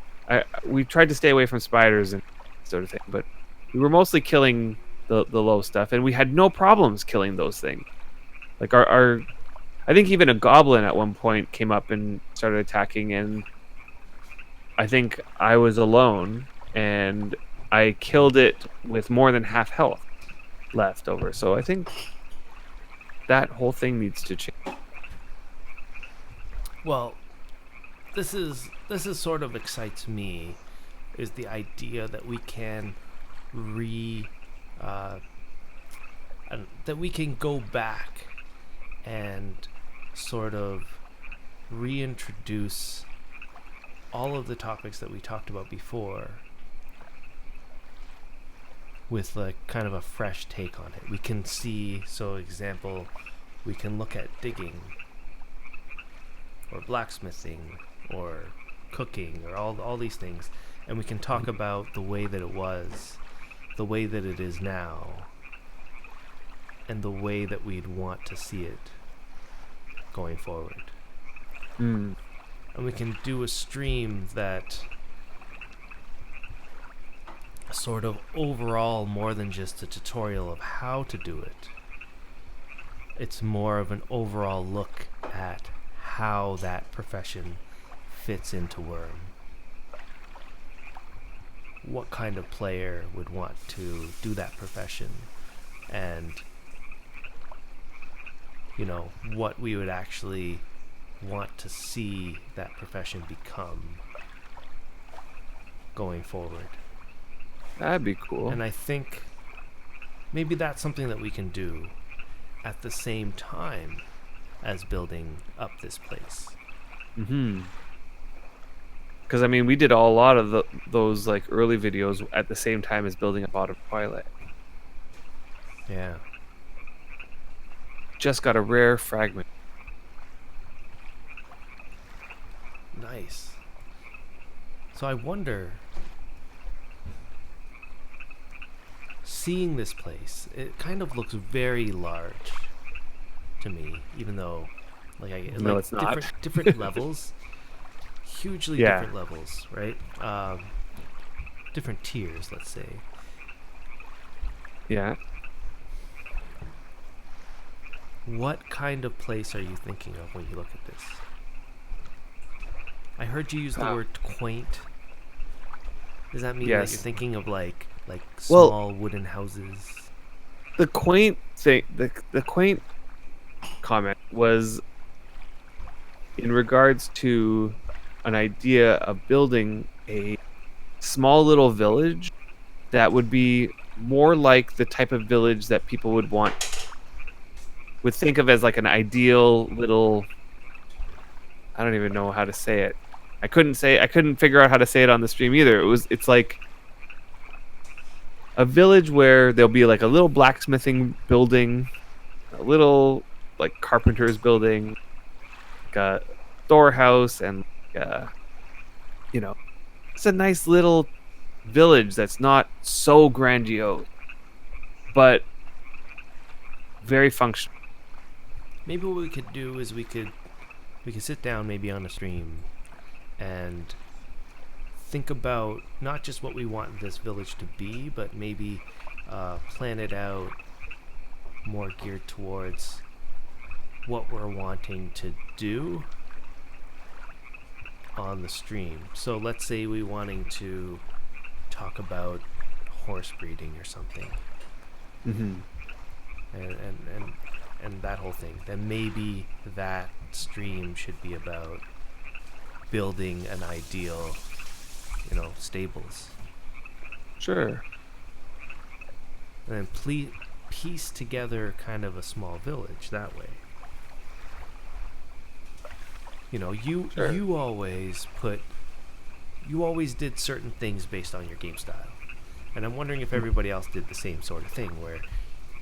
We tried to stay away from spiders and sort of thing, but we were mostly killing the low stuff, and we had no problems killing those things. Like I think even a goblin at one point came up and started attacking, and I think I was alone, and I killed it with more than half health left over. So I think that whole thing needs to change. Well, this is sort of excites me, is the idea that we can that we can go back and sort of reintroduce all of the topics that we talked about before with like kind of a fresh take on it. We can see, so example, we can look at digging or blacksmithing or cooking or all these things, and we can talk about the way that it was, the way that it is now, and the way that we'd want to see it going forward. Mm. And we can do a stream that sort of overall, more than just a tutorial of how to do it. It's more of an overall look at how that profession fits into Wurm. what kind of player would want to do that profession, and what we would actually want to see that profession become going forward. That'd be cool. And I think maybe that's something that we can do at the same time as building up this place. Mm-hmm. Because I mean, we did a lot of those like early videos at the same time as building up Autumn Twilight. Yeah. Just got a rare fragment. Nice. So I wonder, seeing this place, it kind of looks very large to me, even though No, it's not. different levels, hugely Yeah. different levels, right? Different tiers, let's say. Yeah. What kind of place are you thinking of when you look at this? I heard you use the word quaint. Does that mean that Yes. you're thinking of like small wooden houses? The quaint thing, the quaint comment was in regards to an idea of building a small little village that would be more like the type of village that people would think of as like an ideal little, I don't even know how to say it. I couldn't figure out how to say it on the stream either. It's like a village where there'll be like a little blacksmithing building, a little like carpenter's building, like a storehouse, and it's a nice little village that's not so grandiose, but very functional. Maybe what we could do is we could sit down maybe on a stream and think about not just what we want this village to be, but maybe plan it out more geared towards what we're wanting to do on the stream. So let's say we wanting to talk about horse breeding or something, Mm-hmm. and that whole thing. Then maybe that stream should be about building an ideal, stables. Sure. And then piece together kind of a small village that way. Sure. You always did certain things based on your game style. And I'm wondering if everybody else did the same sort of thing, where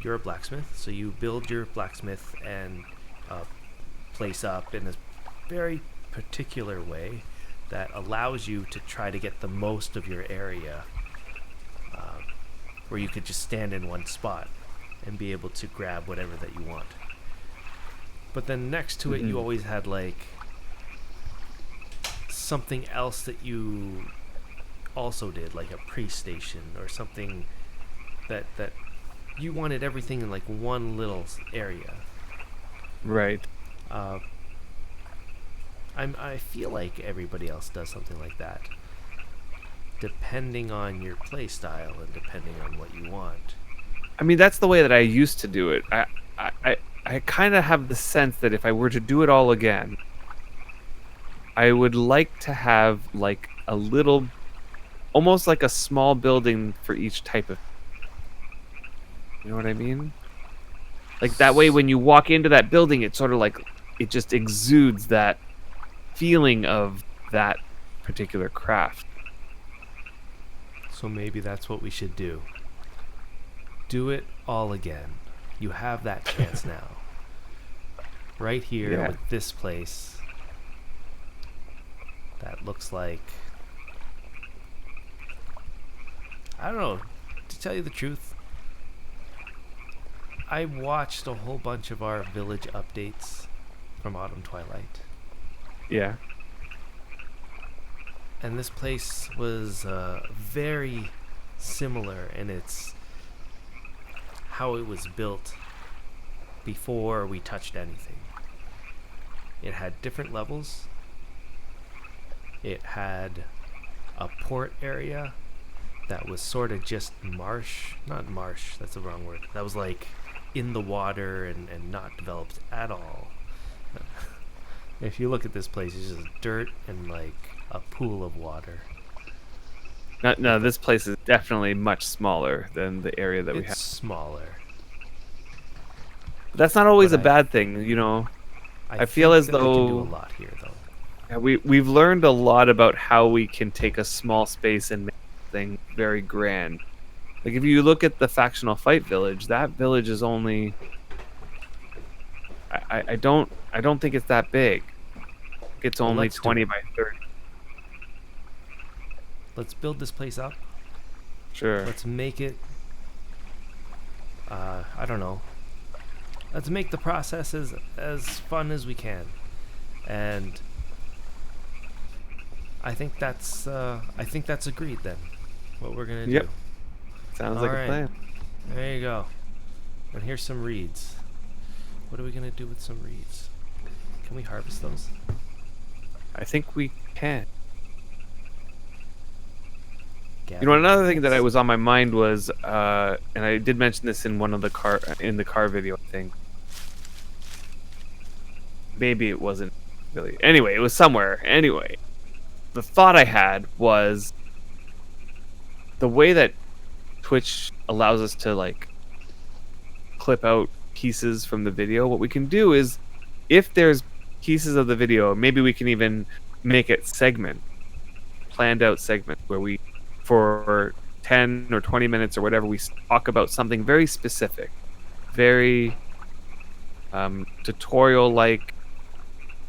you're a blacksmith, so you build your blacksmith and place up in a very particular way that allows you to try to get the most of your area, where you could just stand in one spot and be able to grab whatever that you want. But then next to it, you always had like something else that you also did, like a priest station or something that you wanted everything in like one little area. Right. I feel like everybody else does something like that, depending on your play style and depending on what you want. I mean, that's the way that I used to do it. I kind of have the sense that if I were to do it all again, I would like to have like a little, almost like a small building for each type of. You know what I mean? Like that way, when you walk into that building, it's sort of like it just exudes that feeling of that particular craft. So maybe that's what we should do. Do it all again. You have that chance now. Right here with this place that looks like, I don't know, to tell you the truth, I watched a whole bunch of our village updates from Autumn Twilight. Yeah. And this place was very similar in its how it was built before we touched anything. It had different levels. It had a port area that was sort of just marsh. Not marsh, that's the wrong word. That was like in the water and not developed at all. If you look at this place, it's just dirt and like a pool of water. No, this place is definitely much smaller than the area that we It's have. smaller. But that's not always But a bad thing, you know. I feel think as that we can do a though lot here, though. yeah, we've learned a lot about how we can take a small space and make things very grand. Like if you look at the factional fight village, that village is only I don't think it's that big. It's Well, only let's do 20 it. by 30. Let's build this place up. Sure. Let's make it. I don't know. Let's make the process as fun as we can, and I think that's agreed then. What we're gonna Yep. do. Sounds All like right. a plan. There you go. And here's some reeds. What are we gonna do with some reeds? Can we harvest those? I think we can. Gather You know, another thing reeds. that I was on my mind was, and I did mention this in one of the car video, I think. Maybe it wasn't really. Anyway, it was somewhere. Anyway, the thought I had was the way that Twitch allows us to like clip out pieces from the video. What we can do is, if there's pieces of the video, maybe we can even make it planned out segment where we, for 10 or 20 minutes or whatever, we talk about something very specific, very tutorial like,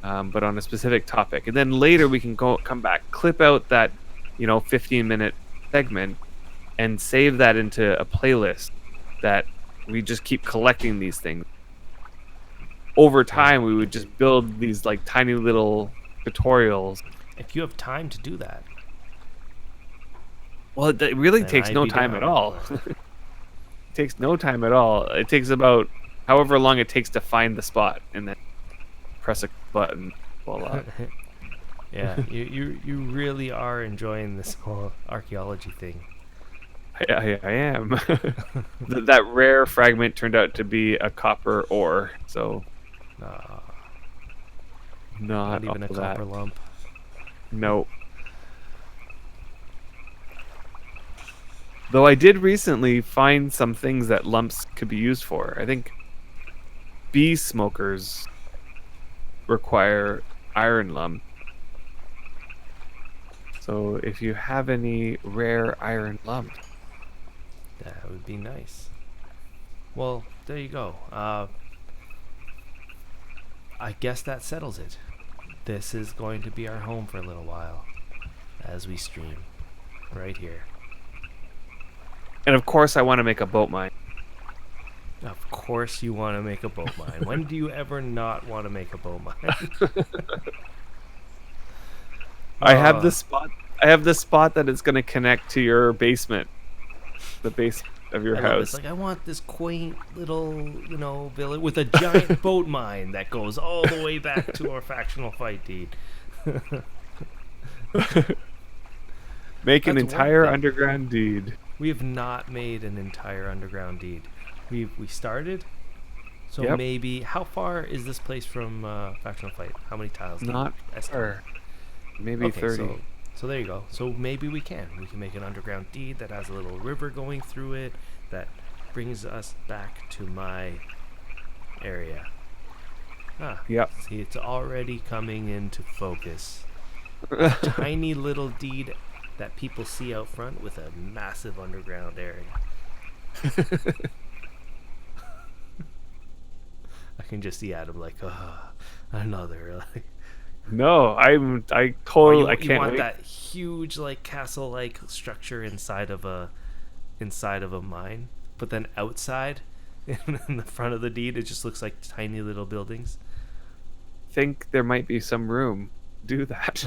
but on a specific topic. And then later we can come back, clip out that 15-minute segment and save that into a playlist that we just keep collecting these things. Over time, we would just build these like tiny little tutorials. If you have time to do that. Well, it really Then takes I'd no be time down. at all. It takes no time at all. It takes about however long it takes to find the spot and then press a button. Voila. Yeah, you really are enjoying this whole archaeology thing. I am. That rare fragment turned out to be a copper ore, so not even a all copper that. lump. Nope. Though I did recently find some things that lumps could be used for. I think bee smokers require iron lump. So if you have any rare iron lump, That would be nice. Well, there you go. I guess that settles it. This is going to be our home for a little while as we stream right here. and of course I want to make a boat mine. Of course you want to make a boat mine. When do you ever not want to make a boat mine? I have the spot. I have the spot that it's going to connect to your basement, the base of your I love it. house. It's like, I want this quaint little, village with a giant boat mine that goes all the way back to our factional fight deed. Make an That's one entire thing. underground deed. We have not made an entire underground deed. We started, so Yep. maybe. How far is this place from factional fight? How many tiles? do you Not estimate? far. Maybe Okay, 30. So there you go. So maybe we can make an underground deed that has a little river going through it that brings us back to my area. Ah, Yep. see, it's already coming into focus. Tiny little deed that people see out front with a massive underground area. I can just see Adam like, another. Like, No, I or totally you, I you can't want wait. that huge like castle-like structure inside of a mine, but then outside, in the front of the deed, it just looks like tiny little buildings. Think there might be some room. Do that.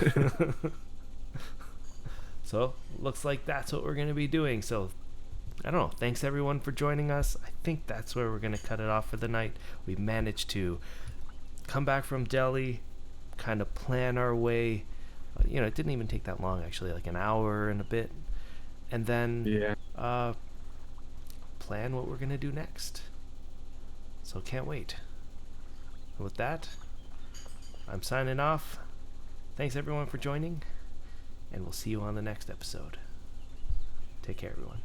So looks like that's what we're gonna be doing. So I don't know. Thanks everyone for joining us. I think that's where we're gonna cut it off for the night. We managed to come back from Delhi, kind of plan our way. It didn't even take that long actually, like an hour and a bit, and then Yeah. plan what we're gonna do next. So can't wait. And with that, I'm signing off. Thanks everyone for joining, and we'll see you on the next episode. Take care, everyone.